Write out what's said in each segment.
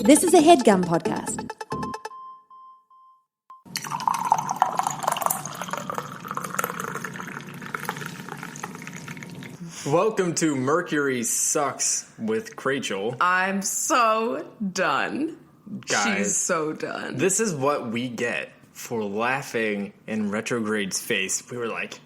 This is a HeadGum podcast. Welcome to Mercury Sucks with Chrachel. I'm so done. Guys, she's so done. This is what we get for laughing in Retrograde's face. We were like,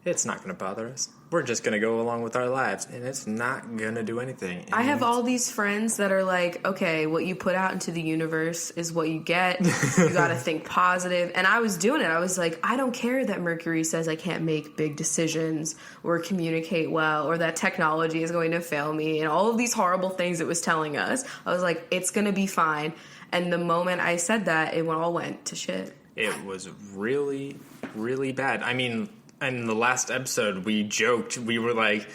it's not going to bother us. We're just going to go along with our lives, and it's not going to do anything. And I have all these friends that are like, okay, what you put out into the universe is what you get. You got to think positive. And I was doing it. I was like, I don't care that Mercury says I can't make big decisions or communicate well or that technology is going to fail me and all of these horrible things it was telling us. I was like, it's going to be fine. And the moment I said that, it all went to shit. It was really, really bad. I mean, in the last episode, we joked. We were like,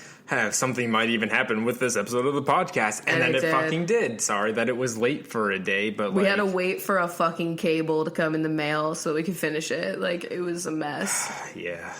something might even happen with this episode of the podcast. And then it fucking did. Sorry that it was late for a day, but we had to wait for a fucking cable to come in the mail so we could finish it. Like, it was a mess. Yeah.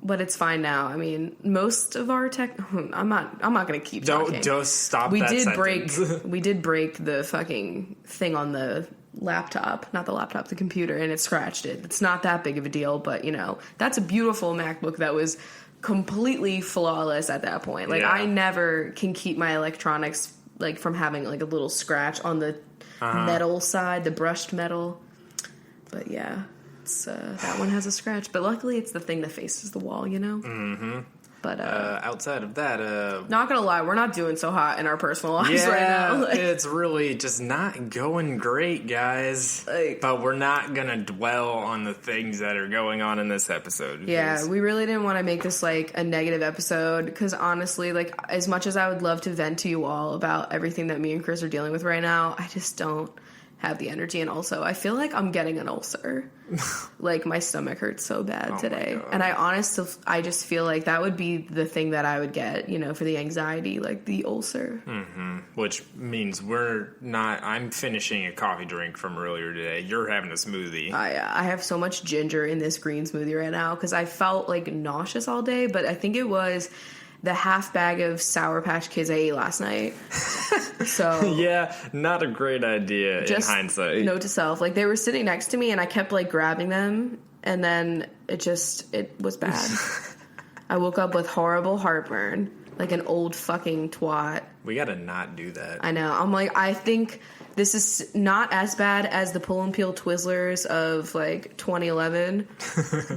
But it's fine now. I mean, most of our tech... I'm not going to keep talking. Don't stop that sentence. We did break the fucking thing on the laptop. Not the laptop, the computer, and it scratched it. It's not that big of a deal, but, you know, that's a beautiful MacBook that was completely flawless at that point. Like, I never can keep my electronics, like, from having, like, a little scratch on the metal side, the brushed metal. But, yeah. That one has a scratch, but luckily it's the thing that faces the wall, you know? Mm-hmm. But, outside of that, not gonna lie, we're not doing so hot in our personal lives right now. Like, it's really just not going great, guys. But we're not gonna dwell on the things that are going on in this episode. Yeah, we really didn't want to make this, like, a negative episode, because honestly, like, as much as I would love to vent to you all about everything that me and Chris are dealing with right now, I just don't have the energy. And also, I feel like I'm getting an ulcer. Like, my stomach hurts so bad today. And I just feel like that would be the thing that I would get, you know, for the anxiety, like the ulcer. Mm-hmm. Which means I'm finishing a coffee drink from earlier today. You're having a smoothie. I have so much ginger in this green smoothie right now because I felt, like, nauseous all day, but I think it was the half bag of Sour Patch Kids I ate last night. So yeah, not a great idea in hindsight. Note to self, like, they were sitting next to me and I kept, like, grabbing them, and then it was bad. I woke up with horrible heartburn, like an old fucking twat. We gotta not do that. I know. I'm like, I think this is not as bad as the Pull and Peel Twizzlers of, like, 2011,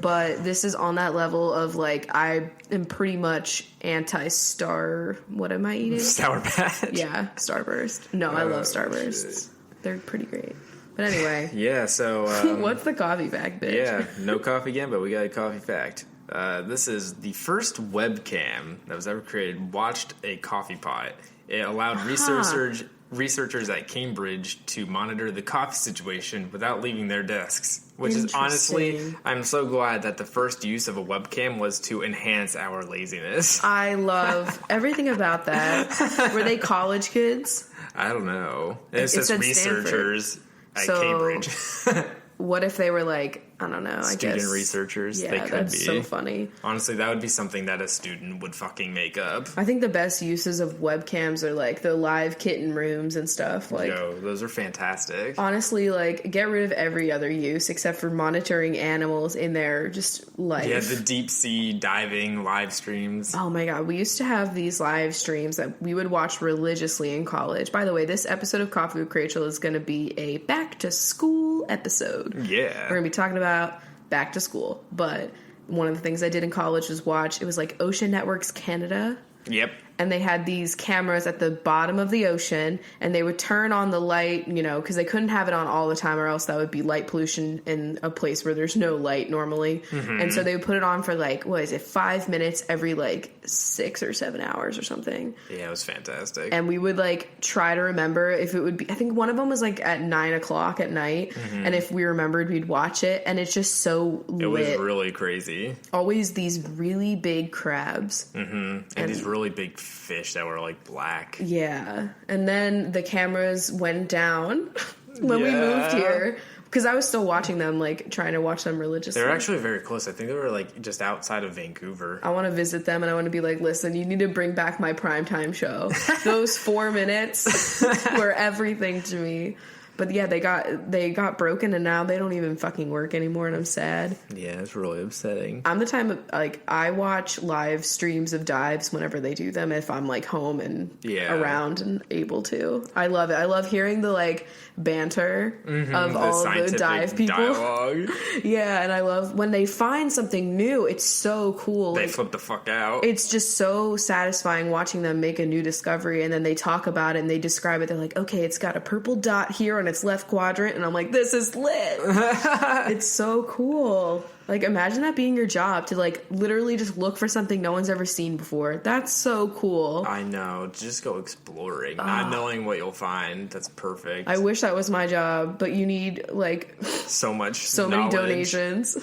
but this is on that level of, like, I am pretty much anti-star... What am I eating? Sour Patch? Yeah, Starburst. No, I love Starbursts. They're pretty great. But anyway. Yeah, so... what's the coffee fact, bitch? Yeah, no coffee again, but we got a coffee fact. This is the first webcam that was ever created watched a coffee pot. It allowed researchers at Cambridge to monitor the coffee situation without leaving their desks, which is honestly, I'm so glad that the first use of a webcam was to enhance our laziness. I love everything about that. Were they college kids? I don't know. It says researchers at Cambridge. What if they were, like, I don't know, Student researchers. Yeah, they could that's be. So funny. Honestly, that would be something that a student would fucking make up. I think the best uses of webcams are, like, the live kitten rooms and stuff. Like, yo, those are fantastic. Honestly, like, get rid of every other use except for monitoring animals in their just life. Yeah, the deep sea diving live streams. Oh my god, we used to have these live streams that we would watch religiously in college. By the way, this episode of Coffee with Chrachel is going to be a back to school episode. Yeah. We're going to be talking about back to school. But one of the things I did in college was watch, it was like Ocean Networks Canada. Yep. And they had these cameras at the bottom of the ocean, and they would turn on the light, you know, because they couldn't have it on all the time, or else that would be light pollution in a place where there's no light normally. Mm-hmm. And so they would put it on for, like, 5 minutes every, like, 6 or 7 hours or something. Yeah, it was fantastic. And we would, like, try to remember if it would be, I think one of them was, like, at 9 o'clock at night, mm-hmm. and if we remembered, we'd watch it, and it's just so lit. It was really crazy. Always these really big crabs. Mm-hmm. And these really big fish that were, like, black. Yeah. And then the cameras went down when we moved here Because I was still watching them, like, trying to watch them religiously. They're actually very close. I think they were, like, just outside of Vancouver. I want to visit them, and I want to be like, listen, you need to bring back my primetime show. Those 4 minutes were everything to me. But yeah, they got broken, and now they don't even fucking work anymore, and I'm sad. Yeah, it's really upsetting. I'm the type of, like, I watch live streams of dives whenever they do them if I'm, like, home and around and able to. I love it. I love hearing the, like, banter of all the dive people. Dialogue. Yeah, and I love when they find something new. It's so cool. They flip the fuck out. It's just so satisfying watching them make a new discovery, and then they talk about it and they describe it. They're like, okay, it's got a purple dot here on its left quadrant, and I'm like, this is lit. It's so cool. Like, imagine that being your job, to, like, literally just look for something no one's ever seen before. That's so cool. I know. Just go exploring, not knowing what you'll find. That's perfect. I wish that was my job, but you need, like, so many donations.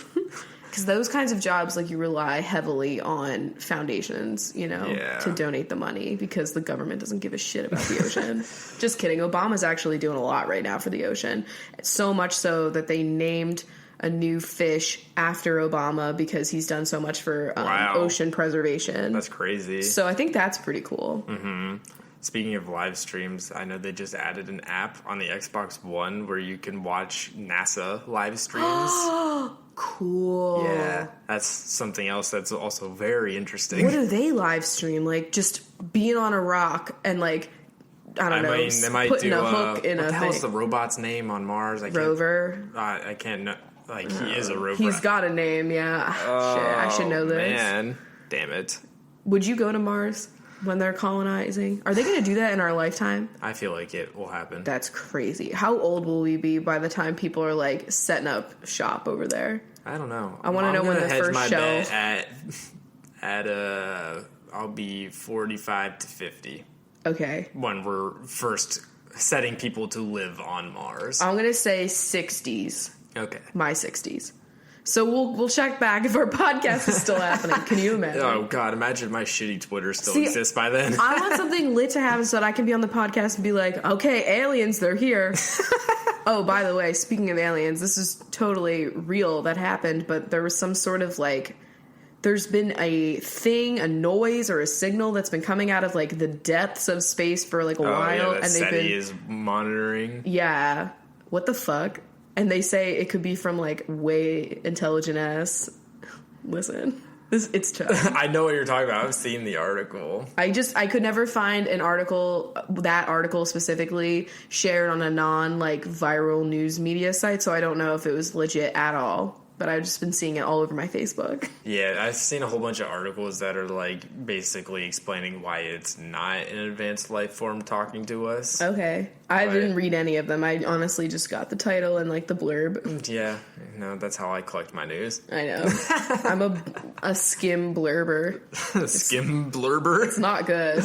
Because those kinds of jobs, like, you rely heavily on foundations, you know, to donate the money, because the government doesn't give a shit about the ocean. Just kidding. Obama's actually doing a lot right now for the ocean. So much so that they named a new fish after Obama because he's done so much for ocean preservation. That's crazy. So I think that's pretty cool. Mm-hmm. Speaking of live streams, I know they just added an app on the Xbox One where you can watch NASA live streams. Cool. Yeah, that's something else that's also very interesting. What do they live stream? Like, just being on a rock and, like, I don't know, they might putting do a hook in a thing. what the hell's the robot's name on Mars? Rover? I can't know. Like, he is a rover. He's got a name, yeah. Shit, I should know this. Man, damn it. Would you go to Mars when they're colonizing? Are they going to do that in our lifetime? I feel like it will happen. That's crazy. How old will we be by the time people are, like, setting up shop over there? I don't know. I want to know when the first show. I'll be 45 to 50. Okay. When we're first setting people to live on Mars. I'm going to say 60s. Okay. My 60s. So we'll check back if our podcast is still happening. Can you imagine? Oh, God. Imagine if my shitty Twitter still exists by then. I want something lit to happen so that I can be on the podcast and be like, okay, aliens, they're here. Oh, by the way, speaking of aliens, this is totally real that happened, but there was some sort of, like, there's been a noise or a signal that's been coming out of, like, the depths of space for, like, a while. Yeah, and they've SETI is monitoring. Yeah. What the fuck? And they say it could be from, like, way intelligent ass. Listen, it's tough. I know what you're talking about. I've seen the article. I could never find an article, that article specifically, shared on a like, viral news media site, so I don't know if it was legit at all. But I've just been seeing it all over my Facebook. Yeah, I've seen a whole bunch of articles that are, like, basically explaining why it's not an advanced life form talking to us. Okay. I didn't read any of them. I honestly just got the title and, like, the blurb. Yeah. No, that's how I collect my news. I know. I'm a Skim Blurber. Skim Blurber? It's not good.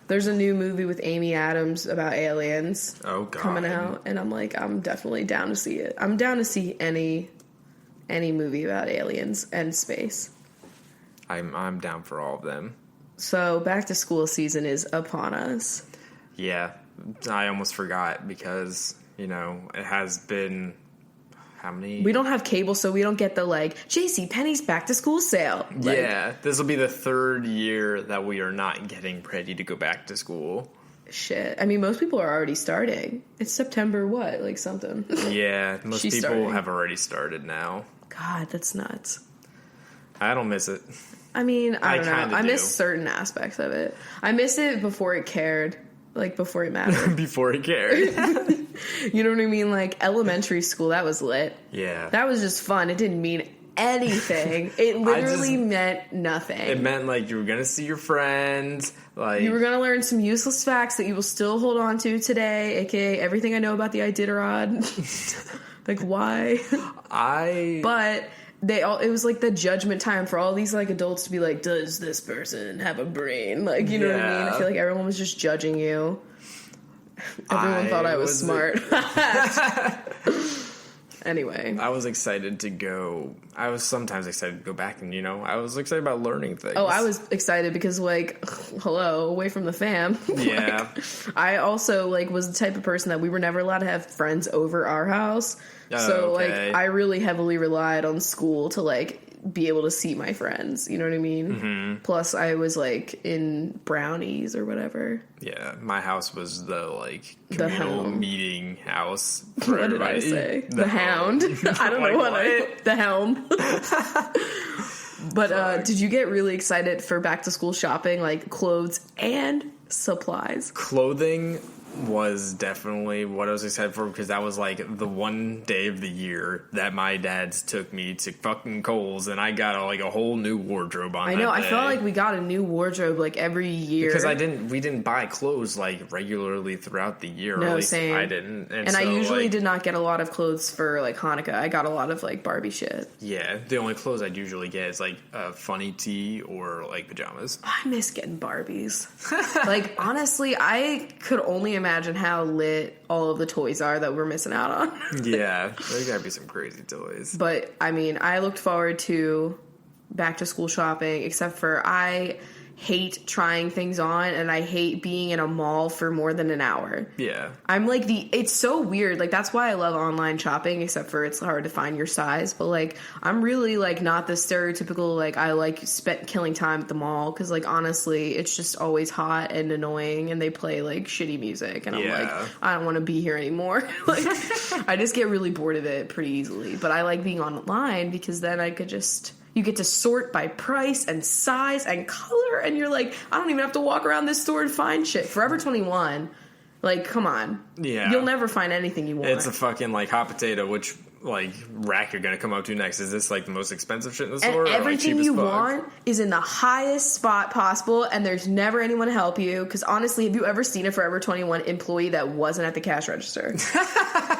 There's a new movie with Amy Adams about aliens. Oh, God. Coming out, and I'm like, I'm definitely down to see it. I'm down to see any movie about aliens and space. I'm down for all of them. So back to school season is upon us. Yeah, I almost forgot because, you know, it has been how many? We don't have cable, so we don't get the, like, JCPenney's back to school sale. Like, yeah, this will be the third year that we are not getting ready to go back to school. Shit. I mean, most people are already starting. It's September what? Like something. Yeah, most people have already started now. God, that's nuts. I don't miss it. I mean, I don't know. I do. miss certain aspects of it. I miss it before it cared. Like, before it mattered. Before it cared. You know what I mean? Like, elementary school, that was lit. Yeah. That was just fun. It didn't mean anything. It literally meant nothing. It meant, like, you were going to see your friends. Like, you were going to learn some useless facts that you will still hold on to today, aka everything I know about the Iditarod. Like, why? But it was like the judgment time for all these, like, adults to be like, does this person have a brain? Like, you know what I mean? I feel like everyone was just judging you. Everyone thought I was smart. Anyway. I was excited to go. I was sometimes excited to go back and, I was excited about learning things. Oh, I was excited because, hello, away from the fam. Yeah. I also, was the type of person that we were never allowed to have friends over our house. So, okay. I really heavily relied on school to, be able to see my friends. You know what I mean? Mm-hmm. Plus, I was, in brownies or whatever. Yeah, my house was the The communal helm. meeting house for What did everybody. I say? The hound. I don't know what the helm. But did you get really excited for back to school shopping, clothes and supplies? Clothing was definitely what I was excited for because that was the one day of the year that my dad's took me to fucking Kohl's and I got a whole new wardrobe on. I know. That I day. felt like we got a new wardrobe every year because we didn't buy clothes regularly throughout the year. No, or at least same. I didn't, and so, I usually did did. not get a lot of clothes for Hanukkah. I got a lot of Barbie shit. Yeah, the only clothes I'd usually get is a funny tee or pajamas. I miss getting Barbies. Honestly, I could only imagine how lit all of the toys are that we're missing out on. Yeah, there gotta be some crazy toys. But, I looked forward to back to school shopping, except for I hate trying things on and I hate being in a mall for more than an hour. Yeah. I'm it's so weird. That's why I love online shopping, except for it's hard to find your size. But I'm really not the stereotypical, I killing time at the mall. Cause honestly, it's just always hot and annoying and they play shitty music. And I'm I don't want to be here anymore. I just get really bored of it pretty easily. But I like being online because then I could you get to sort by price and size and color, and you're I don't even have to walk around this store and find shit. Forever 21, come on. Yeah. You'll never find anything you want. It's a fucking, hot potato, which, rack you're gonna come up to next. Is this, the most expensive shit in the store? And everything cheap you as fuck? want is in the highest spot possible, and there's never anyone to help you. Because honestly, have you ever seen a Forever 21 employee that wasn't at the cash register?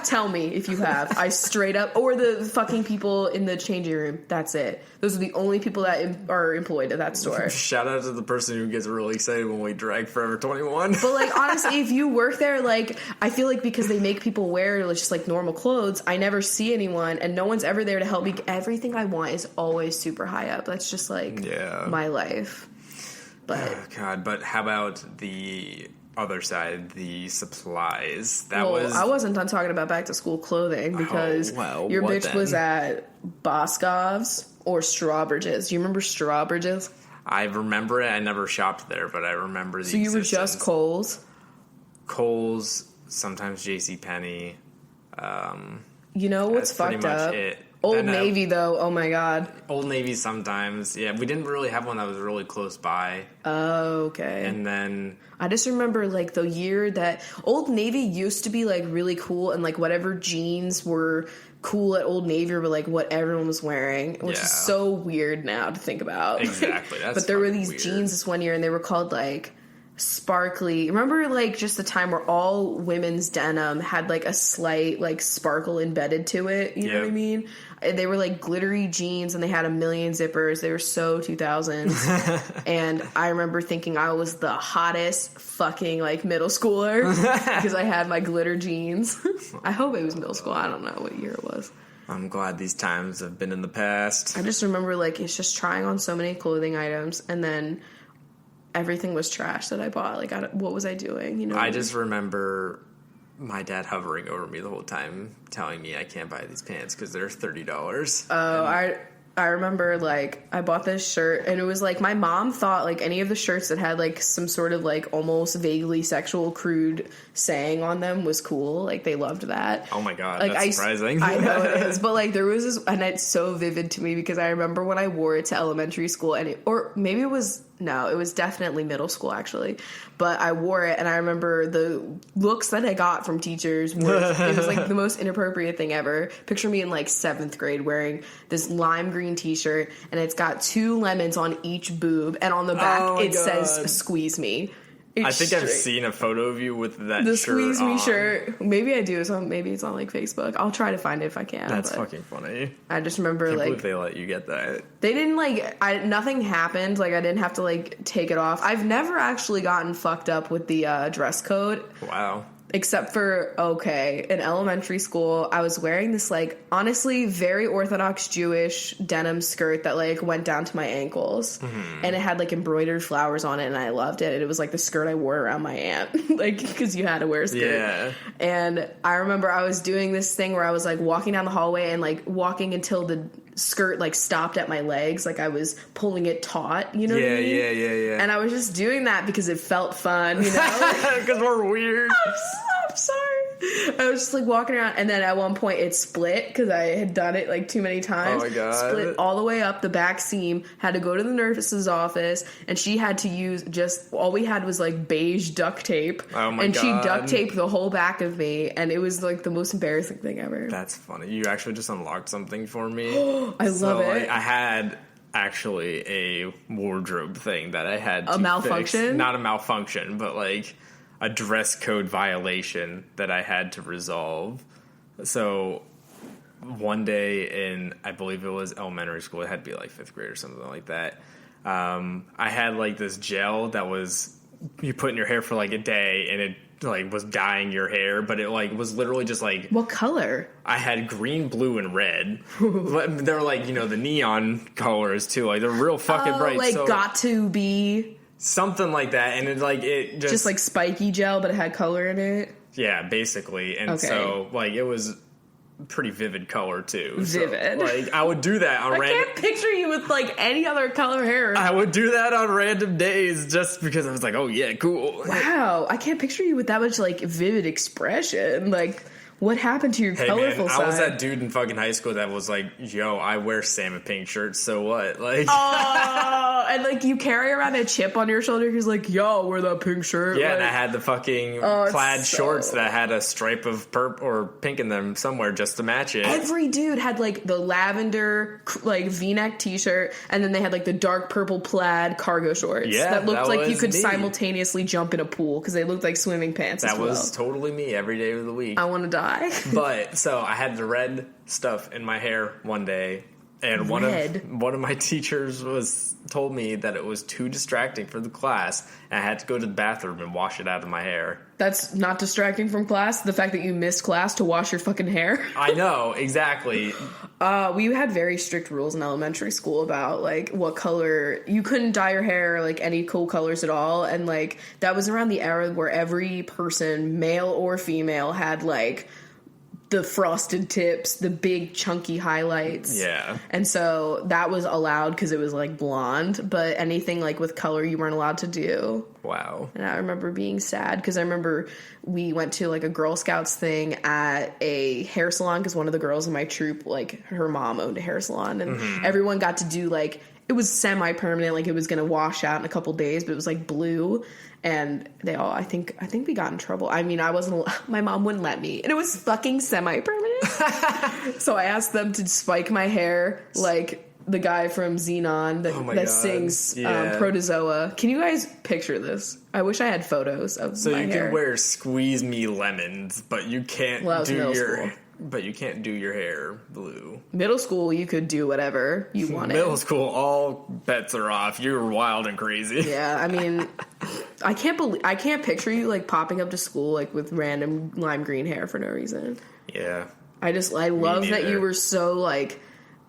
Tell me if you have. I straight up, or the fucking people in the changing room. That's it. Those are the only people that are employed at that store. Shout out to the person who gets really excited when we drag Forever 21. But honestly, if you work there, I feel because they make people wear just normal clothes, I never see anyone, and no one's ever there to help me. Everything I want is always super high up. That's just my life. But oh, God, but how about the other side, the supplies? I wasn't done talking about back to school clothing because your bitch then? was at Boscov's or Strawbridge's. Do you remember Strawbridge's? I remember it. I never shopped there, but I remember the So you were existence. just Kohl's, sometimes JCPenney. You know what's That's pretty fucked much up? it. Old Navy, though. Oh, my God. Old Navy sometimes. Yeah, we didn't really have one that was really close by. Oh, okay. And then I just remember, the year that Old Navy used to be, really cool, and, whatever jeans were cool at Old Navy were, what everyone was wearing, which is so weird now to think about. Exactly. That's but there were these weird. jeans this one year, and they were called, sparkly. Remember, just the time where all women's denim had, a slight, sparkle embedded to it? You know what I mean? They were, glittery jeans, and they had a million zippers. They were so 2000s. And I remember thinking I was the hottest fucking, middle schooler because I had my glitter jeans. I hope it was middle school. I don't know what year it was. I'm glad these times have been in the past. I just remember, it's just trying on so many clothing items, and then everything was trash that I bought. What was I doing? You know. I just remember my dad hovering over me the whole time, telling me I can't buy these pants because they're $30. Oh, I remember, I bought this shirt, and it was, my mom thought, any of the shirts that had, some sort of, almost vaguely sexual, crude saying on them was cool. They loved that. Oh, my God, that's surprising. I know it is, but, there was this, and it's so vivid to me because I remember when I wore it to elementary school, and it was definitely middle school, actually, but I wore it, and I remember the looks that I got from teachers it was, the most inappropriate thing ever. Picture me in, 7th grade wearing this lime green t-shirt, and it's got 2 lemons on each boob, and on the back says "squeeze me." I think I've seen a photo of you with that the shirt squeeze me on. shirt. Maybe I do. So maybe it's on Facebook. I'll try to find it if I can. That's fucking funny. I just remember I can't believe they let you get that. They didn't nothing happened. I didn't have to take it off. I've never actually gotten fucked up with the dress code. Wow. Except for, in elementary school, I was wearing this, like, honestly, very Orthodox Jewish denim skirt that, like, went down to my ankles. Mm-hmm. And it had, like, embroidered flowers on it, and I loved it. And it was, like, the skirt I wore around my aunt, like, because you had to wear a skirt. Yeah. And I remember I was doing this thing where I was, like, walking down the hallway and, like, walking until the skirt, like, stopped at my legs. Like, I was pulling it taut, you know what I mean? Yeah. And I was just doing that because it felt fun, you know? Because we're weird. I'm sorry. I was just like walking around, and then at one point it split because I had done it like too many times. Oh my god! Split all the way up the back seam. Had to go to the nurse's office, and she had to use all we had was like beige duct tape. Oh my god! And she duct taped the whole back of me, and it was like the most embarrassing thing ever. That's funny. You actually just unlocked something for me. I love it. Like, I had actually a wardrobe thing that I had to malfunction. Fix. Not a malfunction, but like a dress code violation that I had to resolve. So one day in, I believe it was elementary school, it had to be like 5th grade or something like that. I had like this gel that was you put in your hair for like a day, and it like was dyeing your hair, but it like was literally just like, what color? I had green, blue, and red. They're like, you know, the neon colors too. Like they're real fucking bright. Like so, got to be something like that, and it just like spiky gel, but it had color in it. Yeah, basically, and so like it was pretty vivid color too. Vivid. So, like I would do that on I can't picture you with like any other color hair. I would do that on random days just because I was like, oh yeah, cool. Wow, I can't picture you with that much like vivid expression. Like, what happened to your colorful side? I was that dude in fucking high school that was like, yo, I wear salmon pink shirts, so what? Like, oh, and like you carry around a chip on your shoulder. He's like, yo, wear that pink shirt. Yeah, like, and I had the fucking plaid shorts that had a stripe of purple or pink in them somewhere just to match it. Every dude had like the lavender like V-neck t-shirt, and then they had like the dark purple plaid cargo shorts. Yeah, that looked like you could me. Simultaneously jump in a pool because they looked like swimming pants. That was totally me every day of the week. I want to die. But so I had the red stuff in my hair one day, and one of my teachers told me that it was too distracting for the class, and I had to go to the bathroom and wash it out of my hair. That's not distracting from class? The fact that you missed class to wash your fucking hair? I know, exactly. We had very strict rules in elementary school about, like, what color... You couldn't dye your hair, like, any cool colors at all, and, like, that was around the era where every person, male or female, had, like... the frosted tips, the big chunky highlights. Yeah. And so that was allowed because it was like blonde, but anything like with color you weren't allowed to do. Wow. And I remember being sad because I remember we went to like a Girl Scouts thing at a hair salon because one of the girls in my troop, like her mom owned a hair salon, and everyone got to do like, it was semi-permanent, like it was going to wash out in a couple days, but it was like blue. And they all, I think we got in trouble. I mean, my mom wouldn't let me. And it was fucking semi-permanent. So I asked them to spike my hair like the guy from Xenon that sings Protozoa. Can you guys picture this? I wish I had photos of my hair. So you can wear Squeeze Me Lemons, but you can't But you can't do your hair blue. Middle school, you could do whatever you wanted. Middle school, all bets are off. You're wild and crazy. Yeah, I mean, I can't picture you like popping up to school like with random lime green hair for no reason. Yeah. I love that you were so like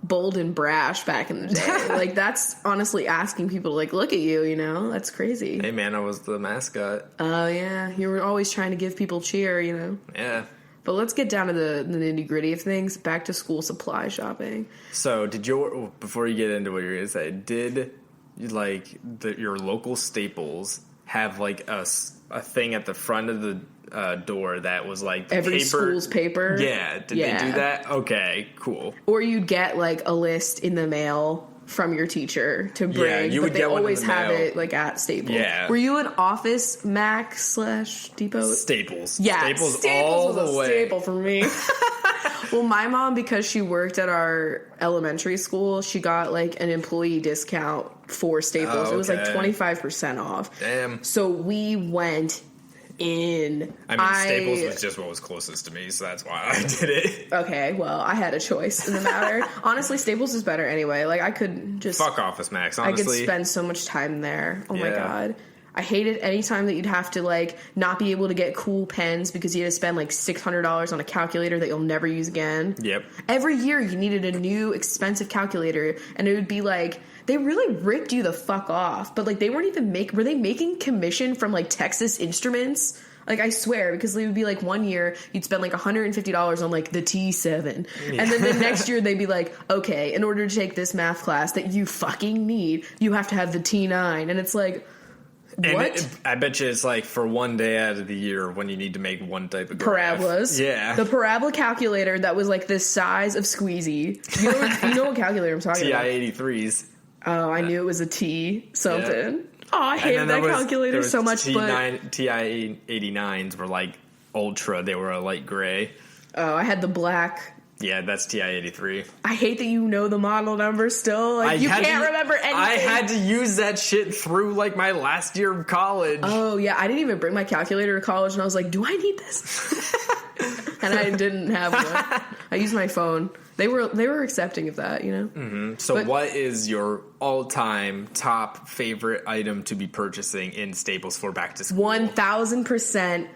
bold and brash back in the day. Like that's honestly asking people to like look at you, you know? That's crazy. Hey man, I was the mascot. Oh yeah, you were always trying to give people cheer, you know? Yeah. But let's get down to the nitty-gritty of things. Back to school supply shopping. So, before you get into what you're going to say, did, your local Staples have, like, a thing at the front of the door that was, like, every school's paper? Yeah. Did they do that? Okay, cool. Or you'd get, like, a list in the mail from your teacher to bring, but they always have it like at Staples. Yeah. Were you an Office Max / Depot? Staples. Yeah, Staples all was the way. Staple for me. Well, my mom, because she worked at our elementary school, she got like an employee discount for Staples. Oh, okay. It was like 25% off. Damn. So we went in. I mean, Staples was just what was closest to me, so that's why I did it. Okay, well, I had a choice in the matter. Honestly, Staples is better anyway. Like, I could just... Fuck Office Max, honestly. I could spend so much time there. Oh, my God. I hated any time that you'd have to, like, not be able to get cool pens because you had to spend, like, $600 on a calculator that you'll never use again. Yep. Every year you needed a new expensive calculator, and it would be, like, they really ripped you the fuck off. But, like, they weren't even were they making commission from, like, Texas Instruments? Like, I swear, because they would be like, one year, you'd spend like $150 on like the T7. Yeah. And then the next year, they'd be like, okay, in order to take this math class that you fucking need, you have to have the T9. And it's like, what? I bet you it's like for one day out of the year when you need to make one type of graph. Parabolas. Yeah. The parabola calculator that was like the size of Squeezy. You know what calculator I'm talking about? TI-83s. Oh, I knew it was a T something. Yeah. Oh, I hated that calculator so much. TI-89s were like ultra. They were a light gray. Oh, I had the black. Yeah, that's TI-83. I hate that you know the model number still. Like, you can't remember anything. I had to use that shit through like my last year of college. Oh, yeah. I didn't even bring my calculator to college, and I was like, do I need this? And I didn't have one. I used my phone. They were accepting of that, you know? Mm-hmm. So what is your all-time top favorite item to be purchasing in Staples for back to school? 1,000%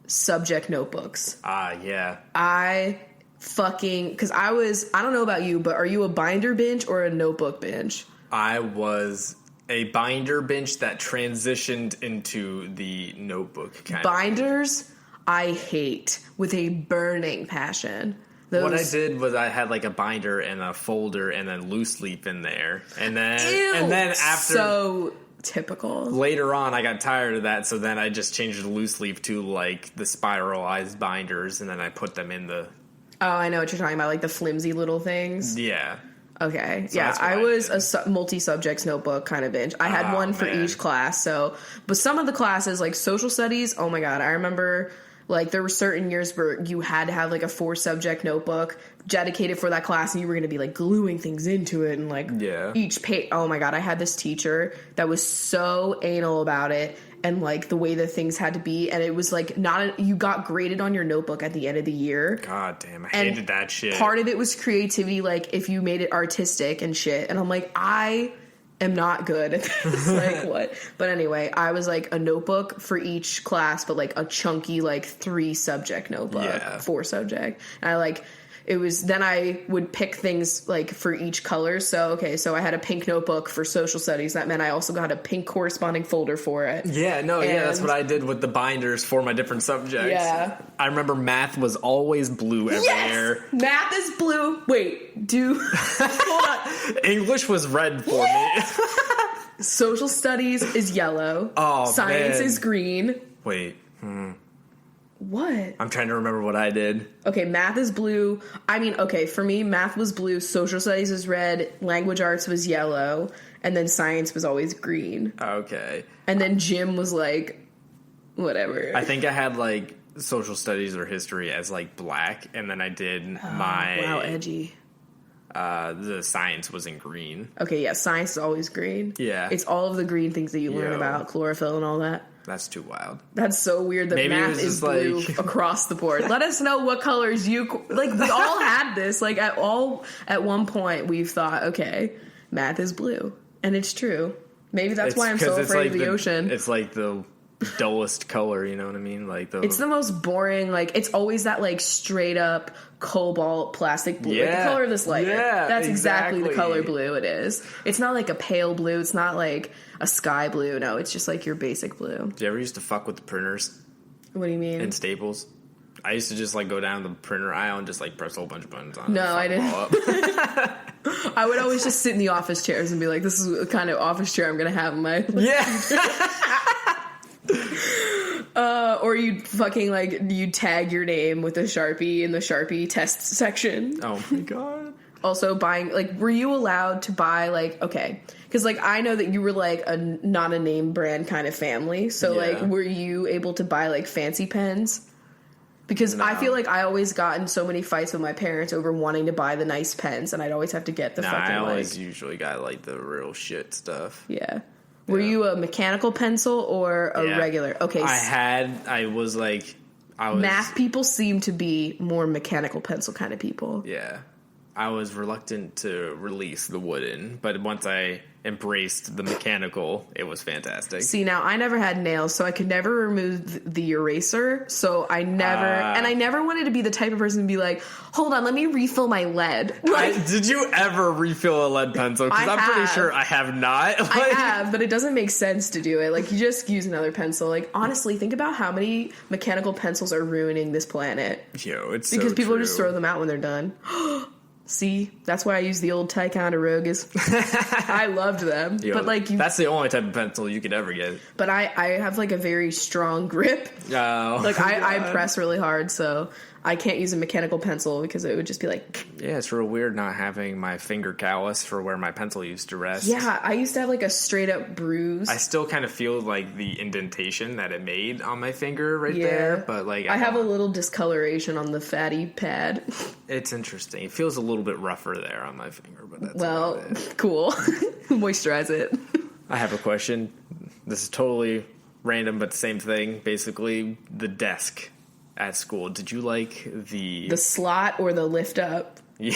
subject notebooks. Yeah. Because I don't know about you, but are you a binder binge or a notebook binge? I was a binder binge that transitioned into the notebook kind Binders, I hate with a burning passion. What I did was I had like a binder and a folder and then loose leaf in there. And then after so typical. Later on I got tired of that, so then I just changed the loose leaf to like the spiralized binders, and then I put them in the Oh, I know what you're talking about, like the flimsy little things. Yeah. Okay. So yeah, I was a multi-subjects notebook kind of binge. I had one for each class. But some of the classes, like social studies, oh my God, I remember like there were certain years where you had to have like a 4-subject notebook dedicated for that class, and you were going to be like gluing things into it and like each page. Oh my God, I had this teacher that was so anal about it. And, like, the way that things had to be. And it was, like, you got graded on your notebook at the end of the year. God damn, I hated that shit. Part of it was creativity, like, if you made it artistic and shit. And I'm like, I am not good at this. Like, what? But anyway, I was, like, a notebook for each class, but, like, a chunky, like, 3-subject notebook. Yeah. 4-subject. And I, like... Then I would pick things like for each color. So I had a pink notebook for social studies. That meant I also got a pink corresponding folder for it. Yeah, that's what I did with the binders for my different subjects. Yeah. I remember math was always blue every year. Math is blue. Wait, hold on. English was red for me. Social studies is yellow. Oh, Science man. is green. Wait. What? I'm trying to remember what I did. Okay, math is blue. I mean, okay, for me, math was blue, social studies was red, language arts was yellow, and then science was always green. Okay. And then gym was like, whatever. I think I had like social studies or history as like black, and then I did Wow, edgy. The science was in green. Okay, yeah, science is always green. Yeah. It's all of the green things that you learn about, chlorophyll and all that. That's too wild. That's so weird that Maybe math is blue across the board. Let us know what colors we all had this. Like, at one point, we've thought, okay, math is blue. And it's true. Maybe that's why I'm so afraid of the ocean. It's like the dullest color, you know what I mean? It's the most boring, like, it's always that, like, straight up cobalt plastic blue. Yeah. Like, the color of this lighter. Yeah, that's exactly the color exactly. blue it is. It's not like a pale blue. It's not like a sky blue. No, it's just like your basic blue. Did you ever used to fuck with the printers? What do you mean? In Staples? I used to just like go down the printer aisle and just like press a whole bunch of buttons on it. No, I didn't. I would always just sit in the office chairs and be like, this is the kind of office chair I'm going to have in my... Or you'd fucking, like, you'd tag your name with a Sharpie in the Sharpie test section. Oh my God. Also buying, like, were you allowed to buy, like, okay, because, like, I know that you were, like, not a name brand kind of family, so, like, were you able to buy, like, fancy pens? Because I feel like I always got in so many fights with my parents over wanting to buy the nice pens, and I'd always have to get the fucking, I always usually got, like, the real shit stuff. Yeah. Were you a mechanical pencil or a regular? Okay. I was... Math people seem to be more mechanical pencil kind of people. Yeah. I was reluctant to release the wooden, but once I embraced the mechanical, it was fantastic. See, now I never had nails, so I could never remove the eraser. So I never wanted to be the type of person to be like, hold on, let me refill my lead. Like, Did you ever refill a lead pencil? Because I'm pretty sure I have not. Like, I have, but it doesn't make sense to do it. Like, you just use another pencil. Like, honestly, think about how many mechanical pencils are ruining this planet. Yo, it's because so people true. just throw them out when they're done. See, that's why I use the old Ticonderogas. I loved them. Yo, but like, that's the only type of pencil you could ever get. But I have like a very strong grip. Oh, like I press really hard, so I can't use a mechanical pencil because it would just be like. Yeah, it's real weird not having my finger callus for where my pencil used to rest. Yeah, I used to have like a straight up bruise. I still kind of feel like the indentation that it made on my finger there, but like I have a little discoloration on the fatty pad. It's interesting. It feels a little bit rougher there on my finger, but that's cool. Moisturize it. I have a question. This is totally random, but the same thing. Basically, the desk at school. Did you like the slot or the lift up? Yeah.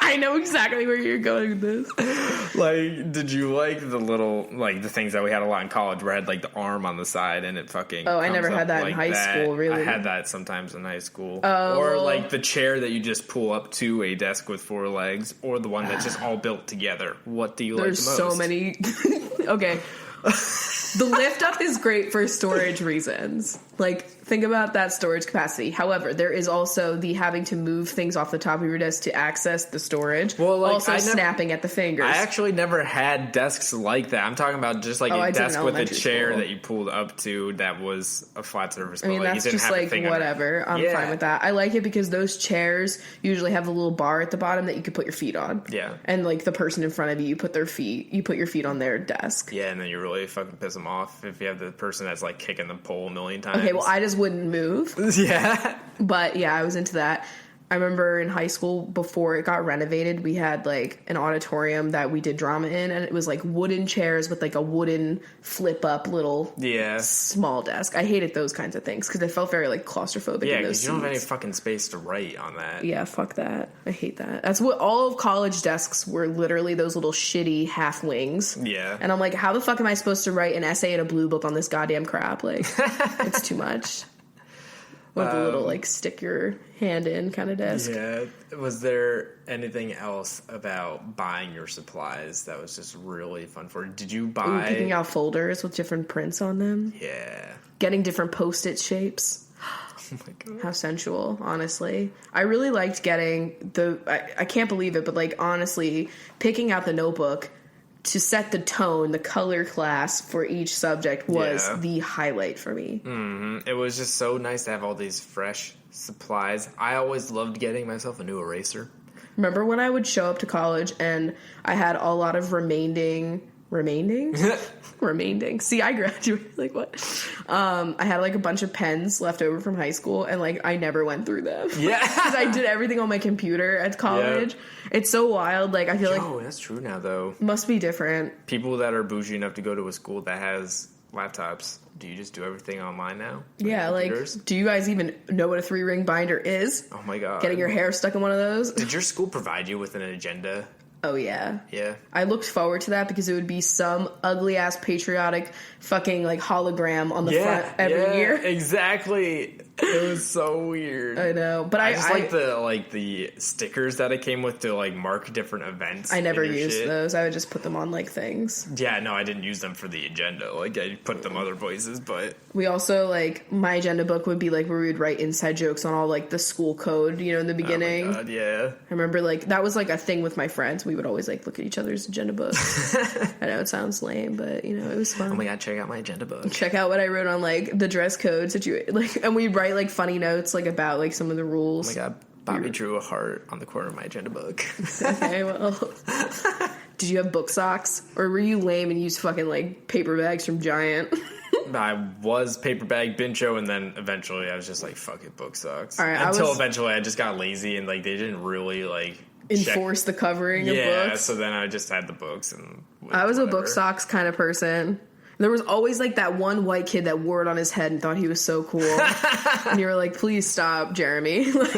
I know exactly where you're going with this. Like, did you like the little, like, the things that we had a lot in college where I had, like, the arm on the side and it fucking I never had that like in high school, really. I had that sometimes in high school. Oh. Or, like, the chair that you just pull up to a desk with 4 legs, or the one that's just all built together. What do you like the most? There's so many. Okay. The lift up is great for storage reasons. Like, think about that storage capacity. However, there is also the having to move things off the top of your desk to access the storage. Well, like, also snapping at the fingers. I actually never had desks like that. I'm talking about just like a desk with a chair that you pulled up to that was a flat surface. I mean, like, that's you didn't just have like whatever. I'm fine with that. I like it because those chairs usually have a little bar at the bottom that you could put your feet on. Yeah. And like the person in front of you, you put your feet on their desk. Yeah, and then you really fucking piss them off if you have the person that's like kicking the pole a million times. Okay, well, I just wouldn't move. Yeah. But yeah, I was into that. I remember in high school, before it got renovated, we had like an auditorium that we did drama in, and it was like wooden chairs with like a wooden flip up little small desk. I hated those kinds of things because I felt very like claustrophobic in those seats. You don't have any fucking space to write on that. Yeah, fuck that. I hate that. That's what all of college desks were, literally those little shitty half wings. Yeah. And I'm like, how the fuck am I supposed to write an essay in a blue book on this goddamn crap? Like, it's too much. With the little, like, stick your hand in kind of desk. Yeah. Was there anything else about buying your supplies that was just really fun for you? Did you buy... picking out folders with different prints on them. Yeah. Getting different Post-it shapes. Oh my God. How sensual, honestly. I really liked getting I can't believe it, but, like, honestly, picking out the notebook to set the tone, the color class for each subject was the highlight for me. Mm-hmm. It was just so nice to have all these fresh supplies. I always loved getting myself a new eraser. Remember when I would show up to college and I had a lot of remaining? See, I graduated. Like, what? I had like a bunch of pens left over from high school, and like I never went through them. Yeah, because I did everything on my computer at college. Yeah. It's so wild. Like, I feel like that's true now, though. Must be different. People that are bougie enough to go to a school that has laptops, do you just do everything online now? Yeah, like, do you guys even know what a 3-ring binder is? Oh my God. Getting your hair stuck in one of those? Did your school provide you with an agenda? Oh, yeah. Yeah. I looked forward to that because it would be some ugly-ass patriotic fucking, like, hologram on the front every year. Exactly. It was so weird. I know. But I just like the stickers that it came with to, like, mark different events. I never used those. I would just put them on, like, things. Yeah, no, I didn't use them for the agenda. Like, I put them other places, but... We also, like, my agenda book would be, like, where we would write inside jokes on all, like, the school code, you know, in the beginning. Oh, my God, yeah. I remember, like, that was, like, a thing with my friends. We would always, like, look at each other's agenda books. I know it sounds lame, but, you know, it was fun. Oh, my God, check out my agenda book. Check out what I wrote on, like, the dress code situation. Like, and we'd write, like, funny notes, like, about, like, some of the rules. Oh, my God. Bobby drew a heart on the corner of my agenda book. Okay, well... Did you have book socks? Or were you lame and used fucking, like, paper bags from Giant? I was paper bag Bincho, and then eventually I was just like, fuck it, book socks. All right, Until eventually I just got lazy, and, like, they didn't really, like... enforce the covering of books. Yeah, so then I just had the books. And I was a book socks kind of person. There was always, like, that one white kid that wore it on his head and thought he was so cool. And you were like, please stop, Jeremy. Like,